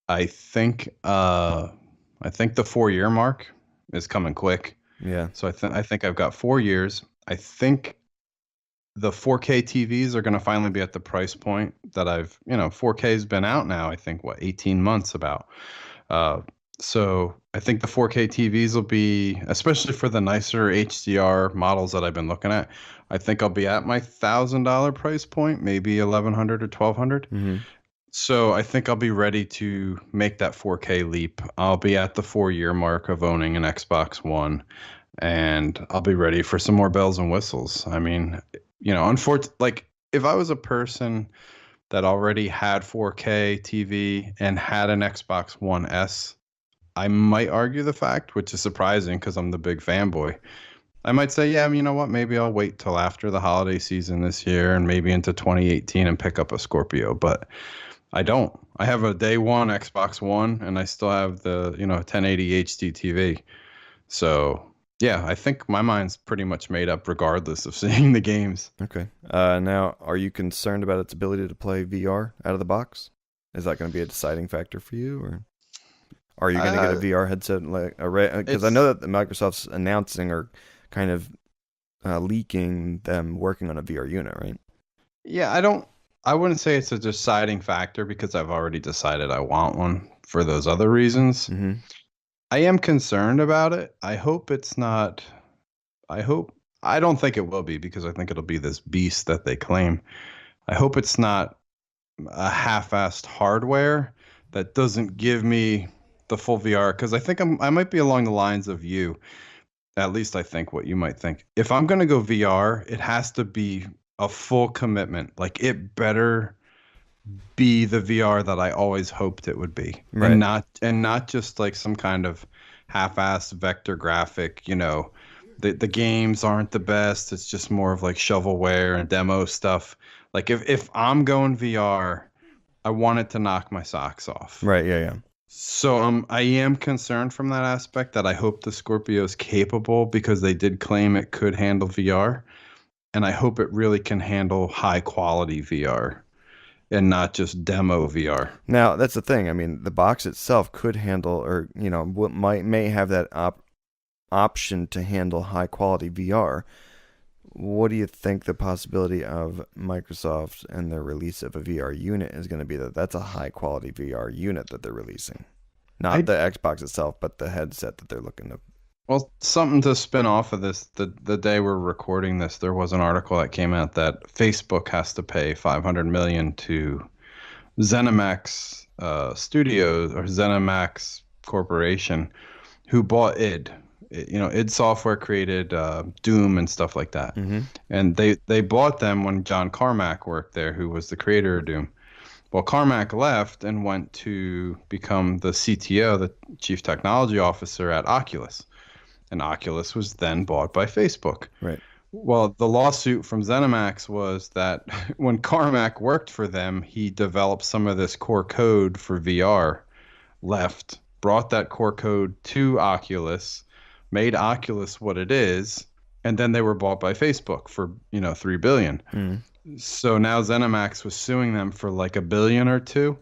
I think the 4-year mark is coming quick. Yeah. So I think I've got 4 years. I think the 4K TVs are going to finally be at the price point that 4K has been out now. I think 18 months about. So I think the 4K TVs will be, especially for the nicer HDR models that I've been looking at, I think I'll be at my $1,000 price point, maybe 1,100 or 1,200. Mm-hmm. So I think I'll be ready to make that 4K leap. I'll be at the 4-year mark of owning an Xbox One, and I'll be ready for some more bells and whistles. I mean, unfortunately, like if I was a person that already had 4K TV and had an Xbox One S, I might argue the fact, which is surprising because I'm the big fanboy. I might say, yeah, you know what? Maybe I'll wait till after the holiday season this year and maybe into 2018 and pick up a Scorpio. But I don't. I have a day one Xbox One and I still have the 1080 HD TV. So yeah, I think my mind's pretty much made up regardless of seeing the games. Okay. Now, are you concerned about its ability to play VR out of the box? Is that going to be a deciding factor for you, or are you going to get a VR headset? Because I know that Microsoft's announcing or kind of leaking them working on a VR unit, right? Yeah, I wouldn't say it's a deciding factor because I've already decided I want one for those other reasons. Mm-hmm. I am concerned about it. I hope it's not. I don't think it will be because I think it'll be this beast that they claim. I hope it's not a half-assed hardware that doesn't give me the full VR, because I think I might be along the lines of you. At least I think what you might think. If I'm going to go VR, it has to be a full commitment. Like it better be the VR that I always hoped it would be, right. and not just like some kind of half-assed vector graphic. The games aren't the best. It's just more of like shovelware and demo stuff. Like if I'm going VR, I want it to knock my socks off. Right. Yeah. So I am concerned from that aspect that I hope the Scorpio is capable because they did claim it could handle VR, and I hope it really can handle high quality VR and not just demo VR. Now that's the thing. I mean, the box itself could handle, or may have that option to handle high quality VR. What do you think the possibility of Microsoft and their release of a VR unit is going to be? That's a high quality VR unit that they're releasing, not the Xbox itself, but the headset that they're looking to. Well, something to spin off of this. The day we're recording this, there was an article that came out that Facebook has to pay $500 million to ZeniMax Studios or ZeniMax Corporation, who bought id. id Software created Doom and stuff like that. Mm-hmm. And they bought them when John Carmack worked there, who was the creator of Doom. Well, Carmack left and went to become the CTO, the Chief Technology Officer at Oculus. And Oculus was then bought by Facebook. Right. Well, the lawsuit from ZeniMax was that when Carmack worked for them, he developed some of this core code for VR, brought that core code to Oculus, made Oculus what it is, and then they were bought by Facebook for $3 billion. Mm. So now ZeniMax was suing them for like $1 billion or $2 billion.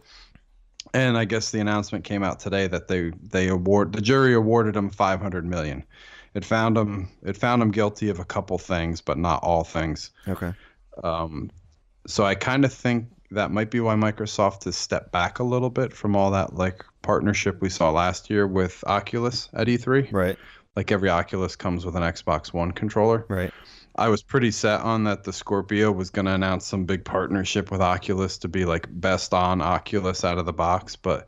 And I guess the announcement came out today that the jury awarded him $500 million. It found him guilty of a couple things, but not all things. Okay. So I kind of think that might be why Microsoft has stepped back a little bit from all that like partnership we saw last year with Oculus at E3. Right. Like every Oculus comes with an Xbox One controller. Right. I was pretty set on that the Scorpio was going to announce some big partnership with Oculus to be like best on Oculus out of the box. But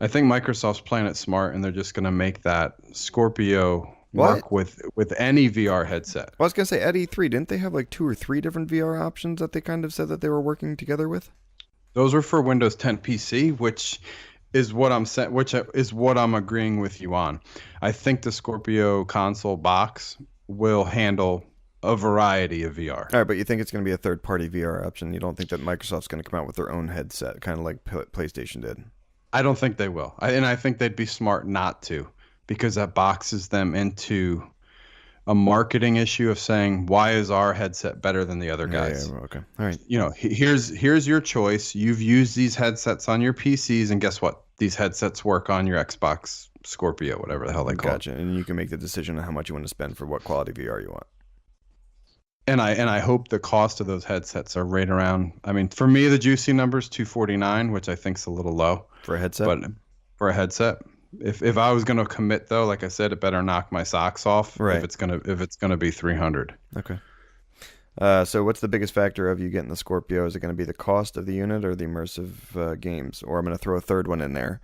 I think Microsoft's playing it smart, and they're just going to make that Scorpio work with any VR headset. Well, I was going to say, at E3, didn't they have like 2 or 3 different VR options that they kind of said that they were working together with? Those were for Windows 10 PC, which is what I'm agreeing with you on. I think the Scorpio console box will handle a variety of VR. All right, but you think it's going to be a third-party VR option? You don't think that Microsoft's going to come out with their own headset, kind of like PlayStation did? I don't think they will. I think they'd be smart not to, because that boxes them into a marketing issue of saying, why is our headset better than the other guys? Yeah, okay. All right. Here's your choice. You've used these headsets on your PCs, and guess what? These headsets work on your Xbox Scorpio, whatever the hell they call it. Gotcha. And you can make the decision on how much you want to spend for what quality VR you want. And I hope the cost of those headsets are right around. I mean, for me, the juicy number is $249, which I think is a little low for a headset. But for a headset, If I was gonna commit though, like I said, it better knock my socks off. Right. If it's gonna be 300. Okay. So what's the biggest factor of you getting the Scorpio? Is it going to be the cost of the unit or the immersive games? Or I'm going to throw a third one in there,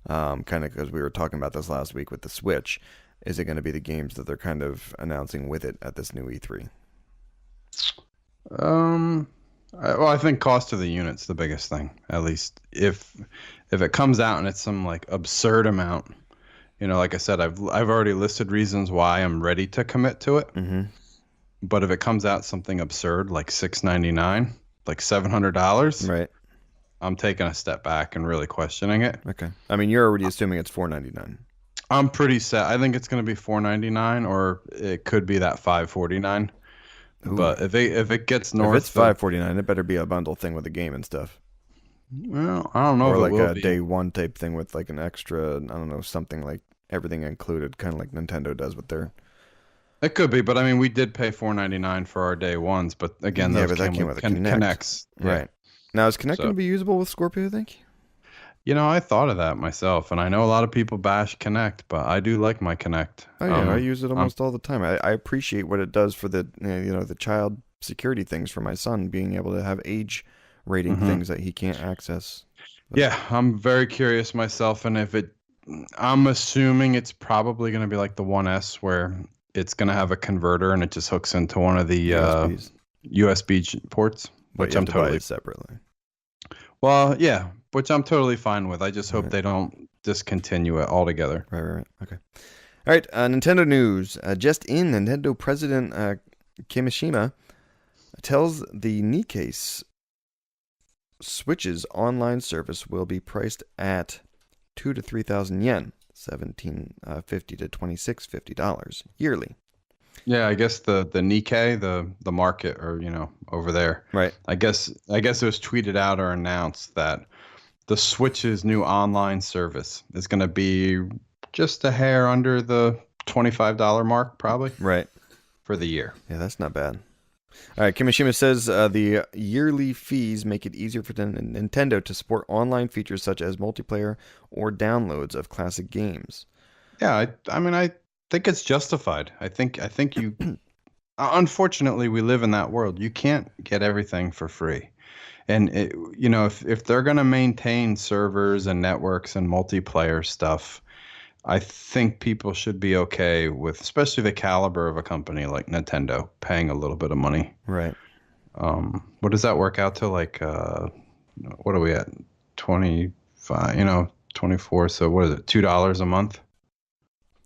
kind of because we were talking about this last week with the Switch. Is it going to be the games that they're kind of announcing with it at this new E3? I think cost of the unit's the biggest thing. At least if it comes out and it's some like absurd amount, like I said, I've already listed reasons why I'm ready to commit to it. Mm-hmm. But if it comes out something absurd like $699, like $700, Right. I'm taking a step back and really questioning it. Okay. I mean, you're already assuming it's $499. I'm pretty set. I think it's going to be $499, or it could be that $549. Ooh. But if it gets north, if it's $549, it better be a bundle thing with a game and stuff. Well, I don't know. Or if like it will a be. day one type thing with like an extra, I don't know, something like everything included, kind of like Nintendo does with their. It could be, but I mean, we did pay $499 for our day ones, but again, Yeah, those but that came with a Kinect. Connects. Yeah. Right. Now, is Kinect going to be usable with Scorpio, I think? I thought of that myself, and I know a lot of people bash Kinect, but I do like my Kinect. Oh yeah, I use it almost all the time. I appreciate what it does for the the child security things for my son, being able to have age rating things that he can't access. But, yeah, I'm very curious myself, and I'm assuming it's probably going to be like the 1S, where it's going to have a converter and it just hooks into one of the USB ports, but which you have I'm to totally buy it separately. Well, yeah, which I'm totally fine with. I just hope they don't discontinue it altogether. Right. Okay. All right. Nintendo news. Just in, Nintendo President Kimishima tells the Nikkei Switch's online service will be priced at 2,000 to 3,000 yen, $1,750 to $2,650 yearly. Yeah, I guess the Nikkei, the market, or over there. Right. I guess it was tweeted out or announced that the Switch's new online service is going to be just a hair under the $25 mark, probably. Right. For the year. Yeah, that's not bad. All right, Kimishima says the yearly fees make it easier for Nintendo to support online features such as multiplayer or downloads of classic games. Yeah, I mean, I think it's justified. I think you. Unfortunately, we live in that world. You can't get everything for free, and if they're going to maintain servers and networks and multiplayer stuff, I think people should be okay with, especially the caliber of a company like Nintendo, paying a little bit of money. Right. What does that work out to? Like, what are we at? 25. 24. So what is it? $2 a month.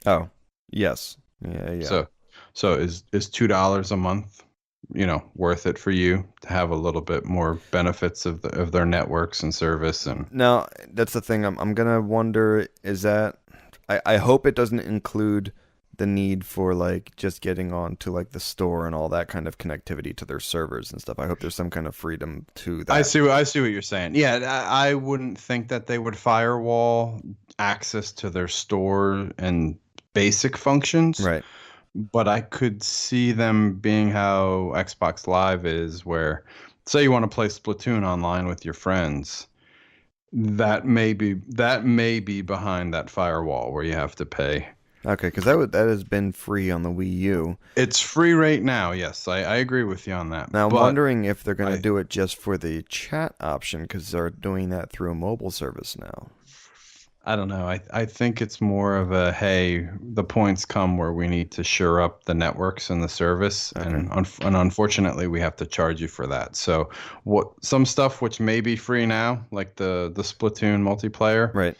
Oh, yes. Yeah. So is $2 a month, worth it for you to have a little bit more benefits of their networks and service? And now that's the thing. I'm gonna wonder, is that I hope it doesn't include the need for like just getting on to like the store and all that kind of connectivity to their servers and stuff. I hope there's some kind of freedom to that. I see what you're saying. Yeah, I wouldn't think that they would firewall access to their store and basic functions. Right. But I could see them being how Xbox Live is, where say you want to play Splatoon online with your friends, that may be behind that firewall where you have to pay. Okay, because that has been free on the Wii U. It's free right now. Yes, I agree with you on that. Now I'm wondering if they're going to do it just for the chat option, because they're doing that through a mobile service now. I don't know. I think it's more of a, hey, the points come where we need to shore up the networks and the service, okay. and unfortunately we have to charge you for that. So some stuff which may be free now, like the Splatoon multiplayer, right?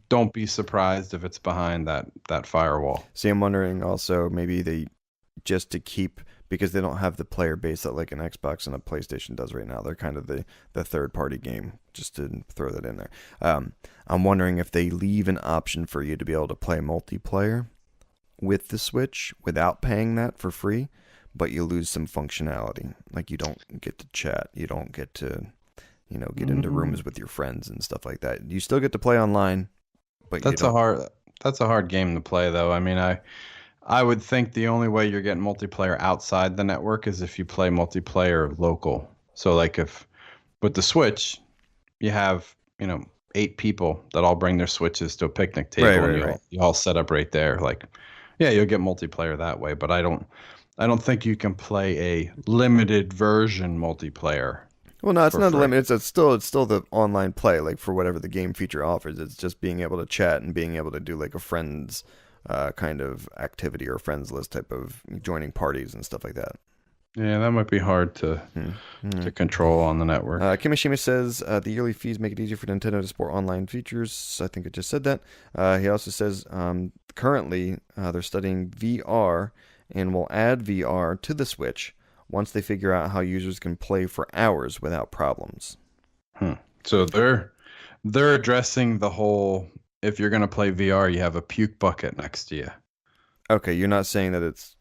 Don't be surprised if it's behind that firewall. See, I'm wondering also maybe they just to keep, because they don't have the player base that like an Xbox and a PlayStation does right now. They're kind of the third-party game, just to throw that in there. I'm wondering if they leave an option for you to be able to play multiplayer with the Switch without paying that for free, but you lose some functionality. Like you don't get to chat, you don't get to, get into rooms with your friends and stuff like that. You still get to play online, but that's a hard game to play, though. I mean, I would think the only way you're getting multiplayer outside the network is if you play multiplayer local. So like if with the Switch, you have, 8 people that all bring their Switches to a picnic table, Right, and right. you all set up right there. Like, yeah, you'll get multiplayer that way, but I don't think you can play a limited version multiplayer Well, no, it's for not a free. limit. It's still the online play, like for whatever the game feature offers. It's just being able to chat and being able to do like a friends kind of activity or friends list type of joining parties and stuff like that. Yeah, that might be hard to control on the network. Kimishima says the yearly fees make it easier for Nintendo to support online features. I think I just said that. He also says currently they're studying VR and will add VR to the Switch once they figure out how users can play for hours without problems. So they're addressing the whole, if you're going to play VR, you have a puke bucket next to you. Okay, you're not saying that it's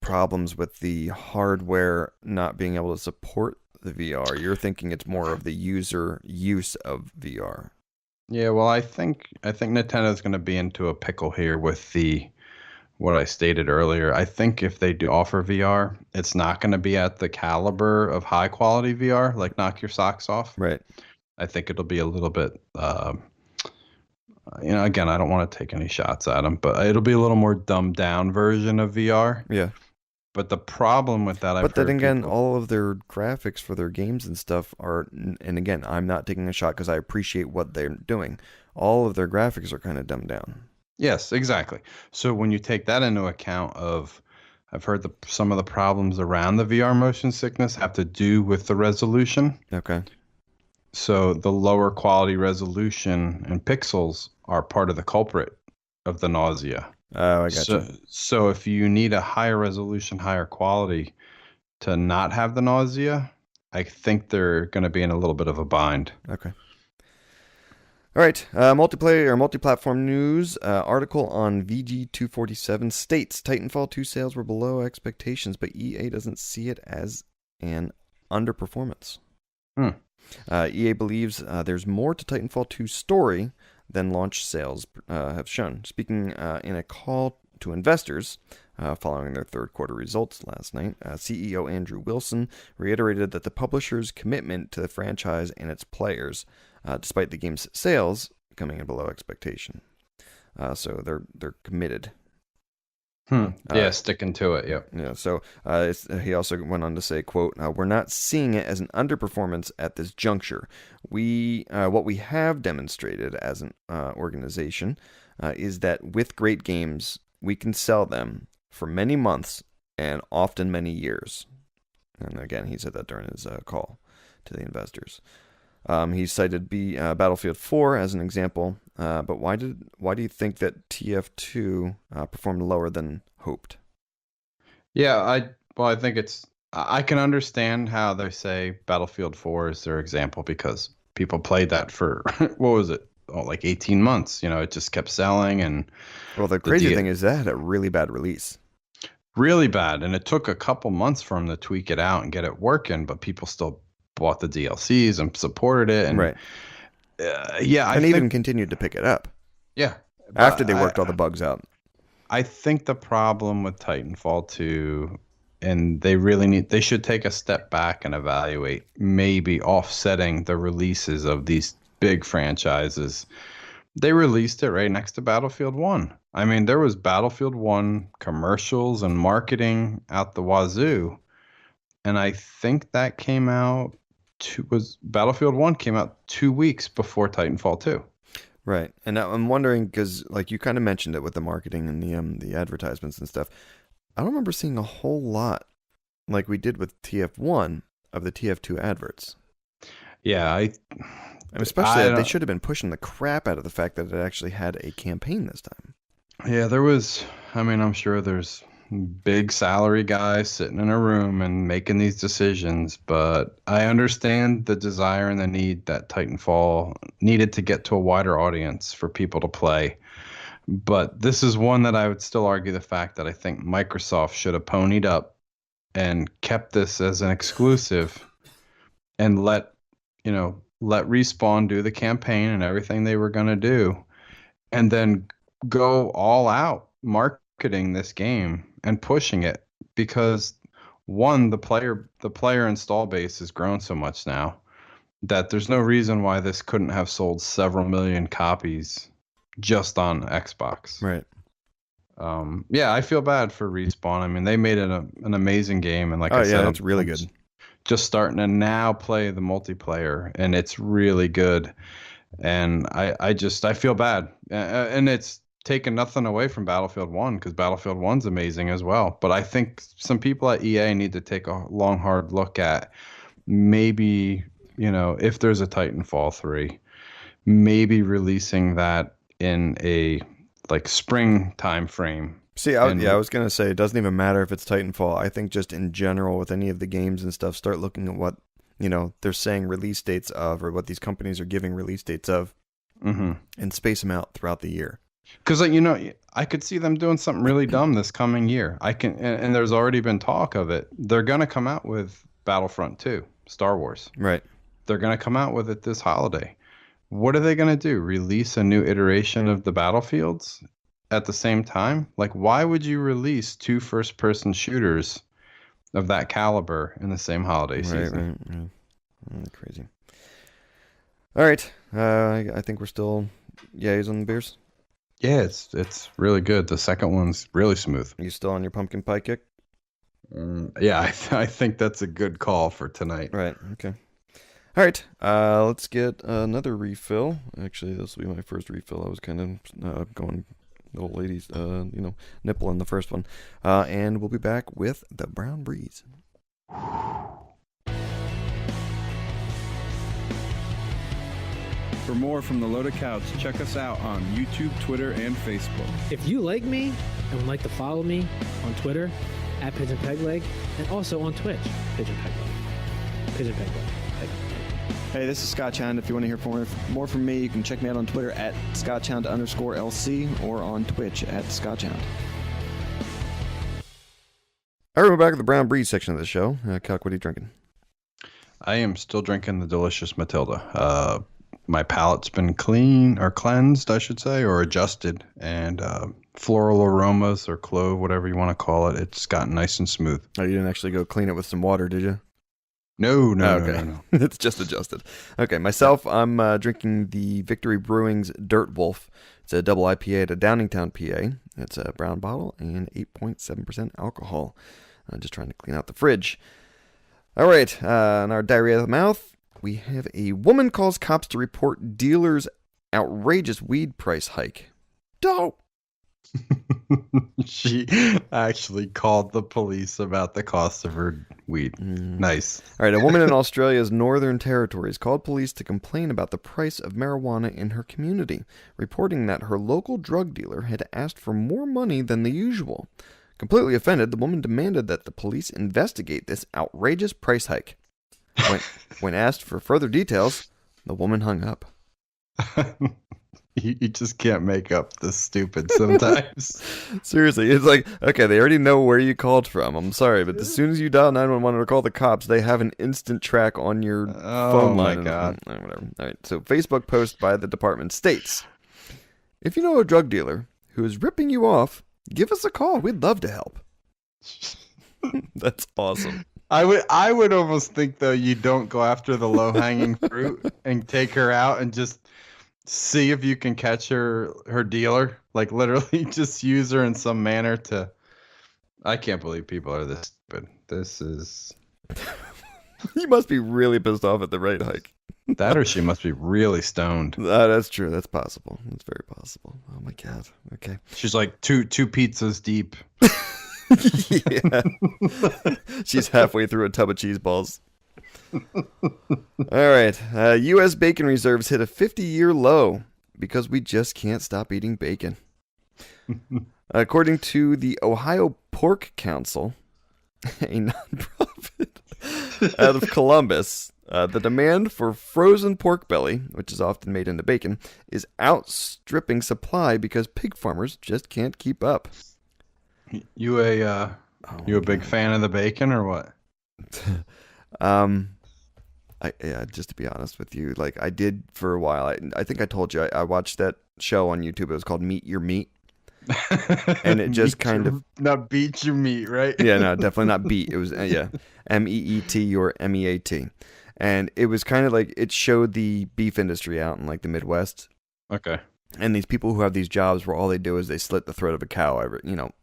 problems with the hardware not being able to support the VR. You're thinking it's more of the user use of VR. Yeah, well, I think Nintendo's going to be into a pickle here with what I stated earlier. I think if they do offer VR, it's not going to be at the caliber of high quality VR, like knock your socks off. Right. I think it'll be a little bit, again, I don't want to take any shots at them, but it'll be a little more dumbed down version of VR. Yeah. But the problem with that, But then again, all of their graphics for their games and stuff are, and again, I'm not taking a shot because I appreciate what they're doing. All of their graphics are kind of dumbed down. Yes, exactly. So when you take that into account I've heard some of the problems around the VR motion sickness have to do with the resolution. Okay. So the lower quality resolution and pixels are part of the culprit of the nausea. Oh, I got you. So if you need a higher resolution, higher quality to not have the nausea, I think they're going to be in a little bit of a bind. Okay. All right. Multiplayer or multi-platform news article on VG247 states Titanfall 2 sales were below expectations, but EA doesn't see it as an underperformance. EA believes there's more to Titanfall 2's story than launch sales have shown. Speaking in a call to investors following their third quarter results last night, CEO Andrew Wilson reiterated that the publisher's commitment to the franchise and its players, despite the game's sales coming in below expectation. So they're committed. Yeah, sticking to it. Yep. Yeah. So he also went on to say, "quote We're not seeing it as an underperformance at this juncture. What we have demonstrated as an organization is that with great games, we can sell them for many months and often many years." And again, he said that during his call to the investors. He cited Battlefield 4 as an example, but why do you think that TF2 performed lower than hoped? Yeah, I think I can understand how they say Battlefield 4 is their example because people played that for what was it? Oh, like 18 months. It just kept selling. And well, the crazy thing is that had a really bad release. Really bad, and it took a couple months for them to tweak it out and get it working, but people still bought the DLCs and supported it, and right. I even continued to pick it up. Yeah, after they worked all the bugs out. I think the problem with Titanfall 2, and they should take a step back and evaluate maybe offsetting the releases of these big franchises. They released it right next to Battlefield 1. I mean, there was Battlefield 1 commercials and marketing out the wazoo, and I think that came out. Battlefield 1 came out 2 weeks before Titanfall 2. Right. And now I'm wondering, because like you kind of mentioned it with the marketing and the advertisements and stuff, I don't remember seeing a whole lot like we did with TF1 of the TF2 adverts. Yeah, especially they should have been pushing the crap out of the fact that it actually had a campaign this time. Yeah, there was, I'm sure there's big salary guys sitting in a room and making these decisions, but I understand the desire and the need that Titanfall needed to get to a wider audience for people to play. But this is one that I would still argue the fact that I think Microsoft should have ponied up and kept this as an exclusive and let Respawn do the campaign and everything they were going to do, and then go all out marketing this game and pushing it, because one, the player install base has grown so much now. that there's no reason why this couldn't have sold several million copies just on Xbox. Right. Yeah, I feel bad for Respawn. I mean, they made it an amazing game, and like Oh I yeah, said, that's really good. just starting to now play the multiplayer, and it's really good. And I feel bad, and it's taken nothing away from Battlefield 1 because Battlefield 1's amazing as well. But I think some people at EA need to take a long, hard look at maybe, if there's a Titanfall 3, maybe releasing that in a spring time frame. See, I was going to say, it doesn't even matter if it's Titanfall. I think just in general with any of the games and stuff, start looking at what, they're saying release dates of, or what these companies are giving release dates of, and space them out throughout the year. Because, I could see them doing something really dumb this coming year. And there's already been talk of it. They're going to come out with Battlefront 2, Star Wars. Right. They're going to come out with it this holiday. What are they going to do? Release a new iteration of the Battlefields at the same time? Why would you release 2 first-person shooters of that caliber in the same holiday season? Right. Crazy. All right. I think we're still yays on the beers. Yeah, it's really good. The second one's really smooth. Are you still on your pumpkin pie kick? Yeah, I think that's a good call for tonight. Right. Okay. All right, let's get another refill. Actually, this will be my first refill. I was kind of going the old lady's, nipple in the first one. And we'll be back with the Brown Breeze. For more from the Loaded Couch, check us out on YouTube, Twitter, and Facebook. If you like me and would like to follow me on Twitter, at Pigeon Pegleg, and also on Twitch, Pigeon Pegleg. Pigeon Pegleg. Hey, this is Scotchhound. If you want to hear more from me, you can check me out on Twitter at Scotchhound_LC or on Twitch at Scotchhound. All right, we're back at the Brown Breeze section of the show. Calc, what are you drinking? I am still drinking the delicious Matilda. My palate's been cleansed, I should say, or adjusted, and floral aromas or clove, whatever you want to call it. It's gotten nice and smooth. Oh, you didn't actually go clean it with some water, did you? No. It's just adjusted. Okay, myself, I'm drinking the Victory Brewing's Dirt Wolf. It's a double IPA at a Downingtown, PA. It's a brown bottle and 8.7% alcohol. I'm just trying to clean out the fridge. All right, in our diarrhea of the mouth, we have a woman calls cops to report dealer's outrageous weed price hike. Dope. She actually called the police about the cost of her weed. Nice. All right, a woman in Australia's Northern Territories called police to complain about the price of marijuana in her community, reporting that her local drug dealer had asked for more money than the usual. Completely offended, the woman demanded that the police investigate this outrageous price hike. When asked for further details, the woman hung up. You just can't make up this stupid sometimes. Seriously, it's like, okay, they already know where you called from. I'm sorry, but as soon as you dial 911 or call the cops, they have an instant track on your phone line. Oh, my God. Whatever. All right, so Facebook post by the department states, if you know a drug dealer who is ripping you off, give us a call. We'd love to help. That's awesome. I would almost think, though, you don't go after the low-hanging fruit and take her out and just see if you can catch her dealer. Like, literally just use her in some manner to... I can't believe people are this stupid. This is... You must be really pissed off at the rate hike. That or she must be really stoned. That's true. That's possible. That's very possible. Oh, my God. Okay. She's like two pizzas deep. Yeah. She's halfway through a tub of cheese balls. All right. U.S. bacon reserves hit a 50-year low because we just can't stop eating bacon. According to the Ohio Pork Council, a nonprofit out of Columbus, the demand for frozen pork belly, which is often made into bacon, is outstripping supply because pig farmers just can't keep up. You a big fan of the bacon or what? Just to be honest with you, like I did for a while. I think I told you I watched that show on YouTube. It was called Meet Your Meat, and it just kind of not beat your meat, right? Yeah, no, definitely not beat. It was MEET or MEAT, And it was kind of like it showed the beef industry out in like the Midwest. Okay. And these people who have these jobs where all they do is they slit the throat of a cow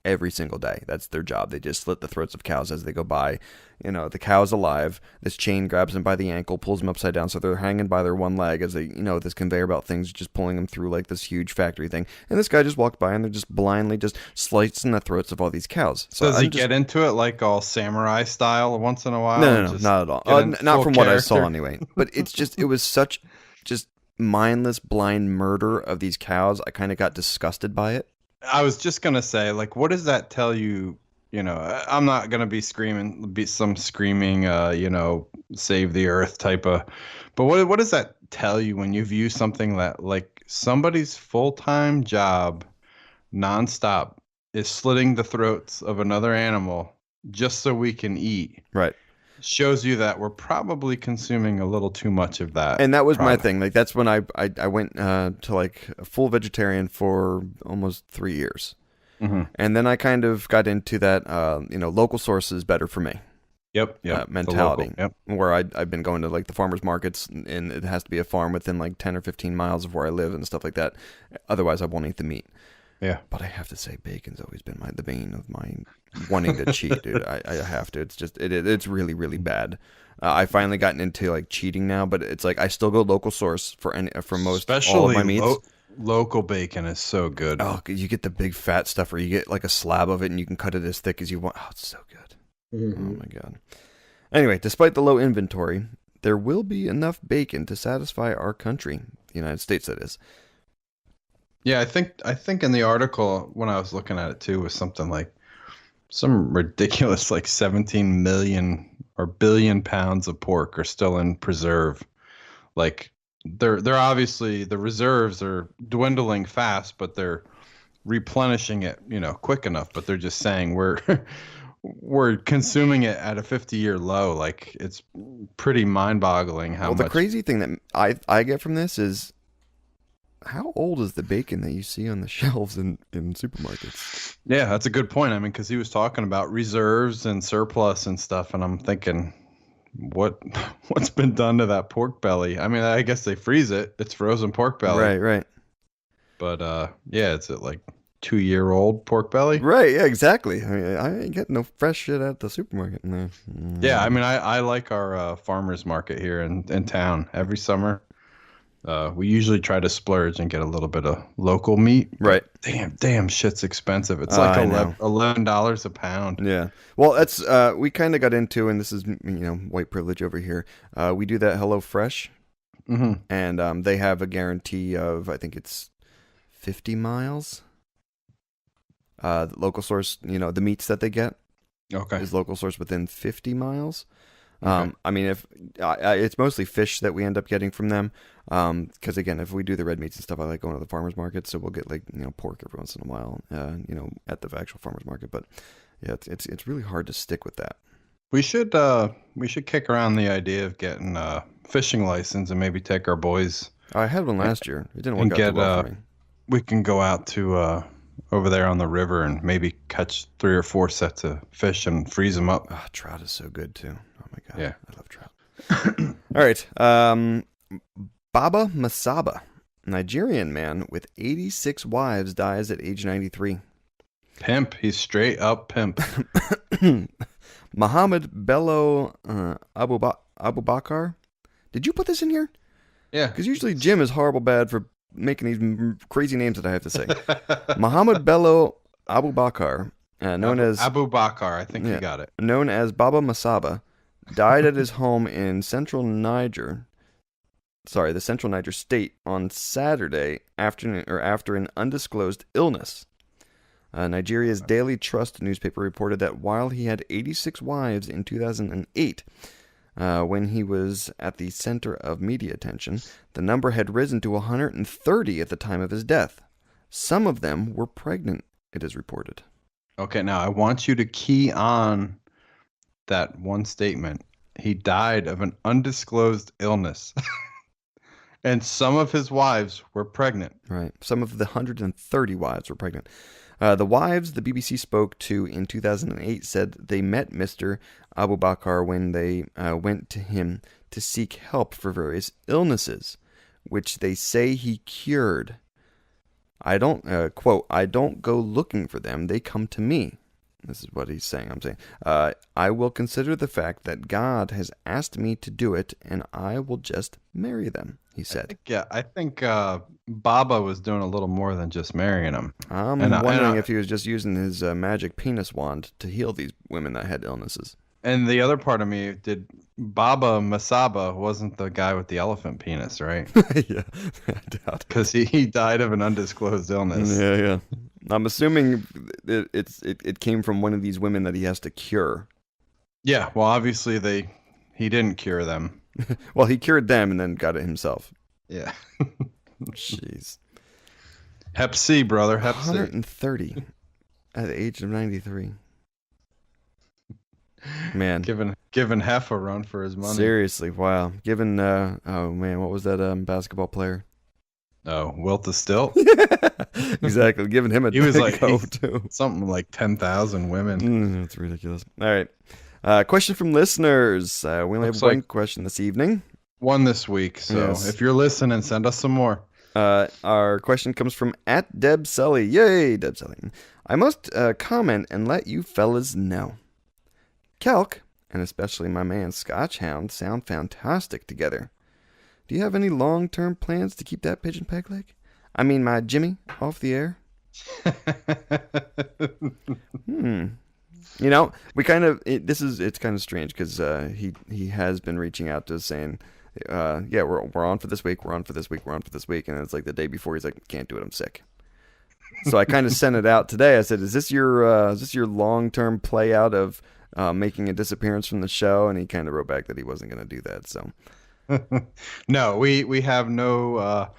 every single day. That's their job. They just slit the throats of cows as they go by. The cow's alive. This chain grabs them by the ankle, pulls them upside down, so they're hanging by their one leg as they, this conveyor belt thing's just pulling them through like this huge factory thing. And this guy just walked by and they're just blindly just slicing the throats of all these cows. So does he get into it like all samurai style once in a while? No, not at all. Not from what I saw anyway. But it was such just mindless blind murder of these cows. I kind of got disgusted by it. I was just gonna say, like, what does that tell you? I'm not gonna be screaming save the earth type of, but what does that tell you when you view something that like somebody's full-time job nonstop is slitting the throats of another animal just so we can eat? Right. Shows you that we're probably consuming a little too much of that. And that was my thing. Like, that's when I went to like a full vegetarian for almost 3 years. Mm-hmm. And then I kind of got into that, local source is better for me. Yep. Mentality. Yep. Where I've been going to like the farmers markets, and it has to be a farm within like 10 or 15 miles of where I live and stuff like that. Otherwise, I won't eat the meat. Yeah. But I have to say, bacon's always been the bane of my wanting to cheat, dude. I have to. It's just it's really, really bad. I finally gotten into like cheating now, but it's like I still go local source for most especially all of my meats. Local bacon is so good. Oh, you get the big fat stuff, or you get like a slab of it, and you can cut it as thick as you want. Oh, it's so good. Mm-hmm. Oh my god. Anyway, despite the low inventory, there will be enough bacon to satisfy our country, the United States, that is. Yeah, I think in the article when I was looking at it too was something like some ridiculous like 17 million or billion pounds of pork are still in preserve. Like they're obviously the reserves are dwindling fast, but they're replenishing it, quick enough. But they're just saying we're consuming it at a 50-year low. Like it's pretty mind-boggling how much. The crazy thing that I get from this is, how old is the bacon that you see on the shelves in supermarkets? Yeah, that's a good point. I mean, because he was talking about reserves and surplus and stuff, and I'm thinking, what's been done to that pork belly? I mean, I guess they freeze it. It's frozen pork belly. Right. But yeah, it's like 2-year-old pork belly. Right. Yeah. Exactly. I mean, I ain't getting no fresh shit at the supermarket in there. Yeah. I mean, I like our farmers market here in town every summer. We usually try to splurge and get a little bit of local meat. Right. Damn shit's expensive. It's like $11 a pound. Yeah. Well, that's we kind of got into, and this is white privilege over here. We do that Hello Fresh, and they have a guarantee of, I think it's 50 miles. Local source, the meats that they get, is local source within 50 miles. Okay. I mean, if it's mostly fish that we end up getting from them, because again, if we do the red meats and stuff, I like going to the farmers market, so we'll get like pork every once in a while, at the actual farmers market. But yeah, it's really hard to stick with that. We should kick around the idea of getting a fishing license and maybe take our boys. I had one last year. It didn't work out too well for me. We can go out to over there on the river and maybe catch 3 or 4 sets of fish and freeze them up. Oh, trout is so good too. Oh my god, yeah, I love trout. All right, Baba Masaba, Nigerian man with 86 wives, dies at age 93. Pimp, he's straight up pimp. Muhammad Bello Abubakar. Did you put this in here? Yeah. Because usually Jim is horrible bad for making these crazy names that I have to say. Muhammad Bello Abubakar, known as Abubakar, I think you got it. Known as Baba Masaba, died at his home in the central Niger state on Saturday afternoon, or after an undisclosed illness. Nigeria's Daily Trust newspaper reported that while he had 86 wives in 2008, when he was at the center of media attention, the number had risen to 130 at the time of his death. Some of them were pregnant, it is reported. Okay, now I want you to key on that one statement. He died of an undisclosed illness. And some of his wives were pregnant. Right. Some of the 130 wives were pregnant. The wives the BBC spoke to in 2008 said they met Mr. Abu Bakr when they went to him to seek help for various illnesses, which they say he cured. I don't, quote, I don't go looking for them, they come to me. This is what he's saying. I'm saying, I will consider the fact that God has asked me to do it, and I will just marry them, he said. I think Baba was doing a little more than just marrying them. I'm wondering if he was just using his magic penis wand to heal these women that had illnesses. And the other part of me, did Baba Masaba wasn't the guy with the elephant penis, right? Yeah, I doubt. Because he died of an undisclosed illness. Yeah. I'm assuming it came from one of these women that he has to cure. Yeah, well, obviously he didn't cure them. Well, he cured them and then got it himself. Yeah. Jeez. Hep C, brother. Hep C. 130 at the age of 93. Man. Giving Hef a run for his money. Seriously, wow. Given, oh man, what was that basketball player? Oh, Wilt the Stilt? Exactly. Giving him a he was like go too. Something like 10,000 women. That's ridiculous. All right. Question from listeners. We only have one question this evening. One this week. So if you're listening, send us some more. Our question comes from @DebSully. Yay, DebSully. I must comment and let you fellas know. Celk, and especially my man Scotchhound, sound fantastic together. Do you have any long-term plans to keep that pigeon peg leg? I mean, my Jimmy off the air? You know, we kind of it's kind of strange because he has been reaching out to us saying, yeah, we're on for this week, we're on for this week, and it's like the day before he's like, can't do it, I'm sick. So I kind of sent it out today. I said, is this your long-term play out of making a disappearance from the show? And he kind of wrote back that he wasn't going to do that. So no, we have no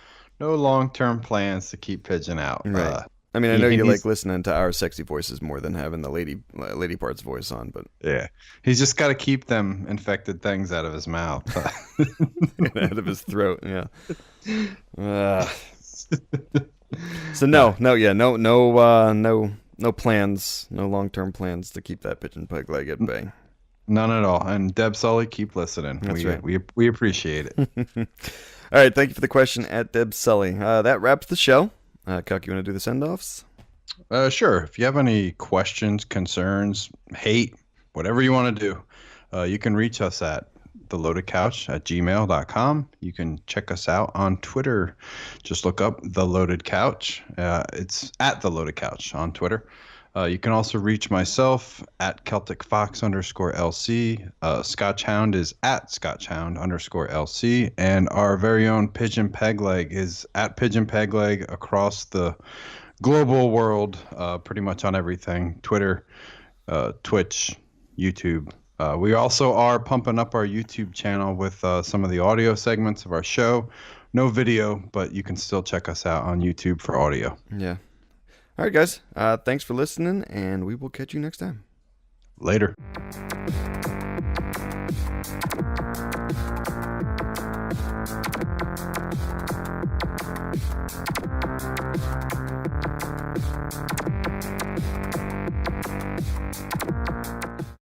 long-term plans to keep Pigeon out. Right. I mean, I know you like listening to our sexy voices more than having the lady part's voice on, but yeah, he's just got to keep them infected things out of his mouth, out of his throat. Yeah. So no plans, no long-term plans to keep that pigeon peg leg at bay. None at all. And Deb Sully, keep listening. That's right. We appreciate it. All right, thank you for the question @Deb Sully. That wraps the show. Calc, you want to do the send-offs? Sure. If you have any questions, concerns, hate, whatever you want to do, you can reach us at theloadedcouch@gmail.com. You can check us out on Twitter. Just look up The Loaded Couch. It's @TheLoadedCouch on Twitter. You can also reach myself at CelticFox_LC. Scotchhound is @Scotchhound_LC. And our very own Pigeon Pegleg is @Pigeon Pegleg across the global world, pretty much on everything. Twitter, Twitch, YouTube. We also are pumping up our YouTube channel with some of the audio segments of our show. No video, but you can still check us out on YouTube for audio. Yeah. All right, guys. Thanks for listening, and we will catch you next time. Later.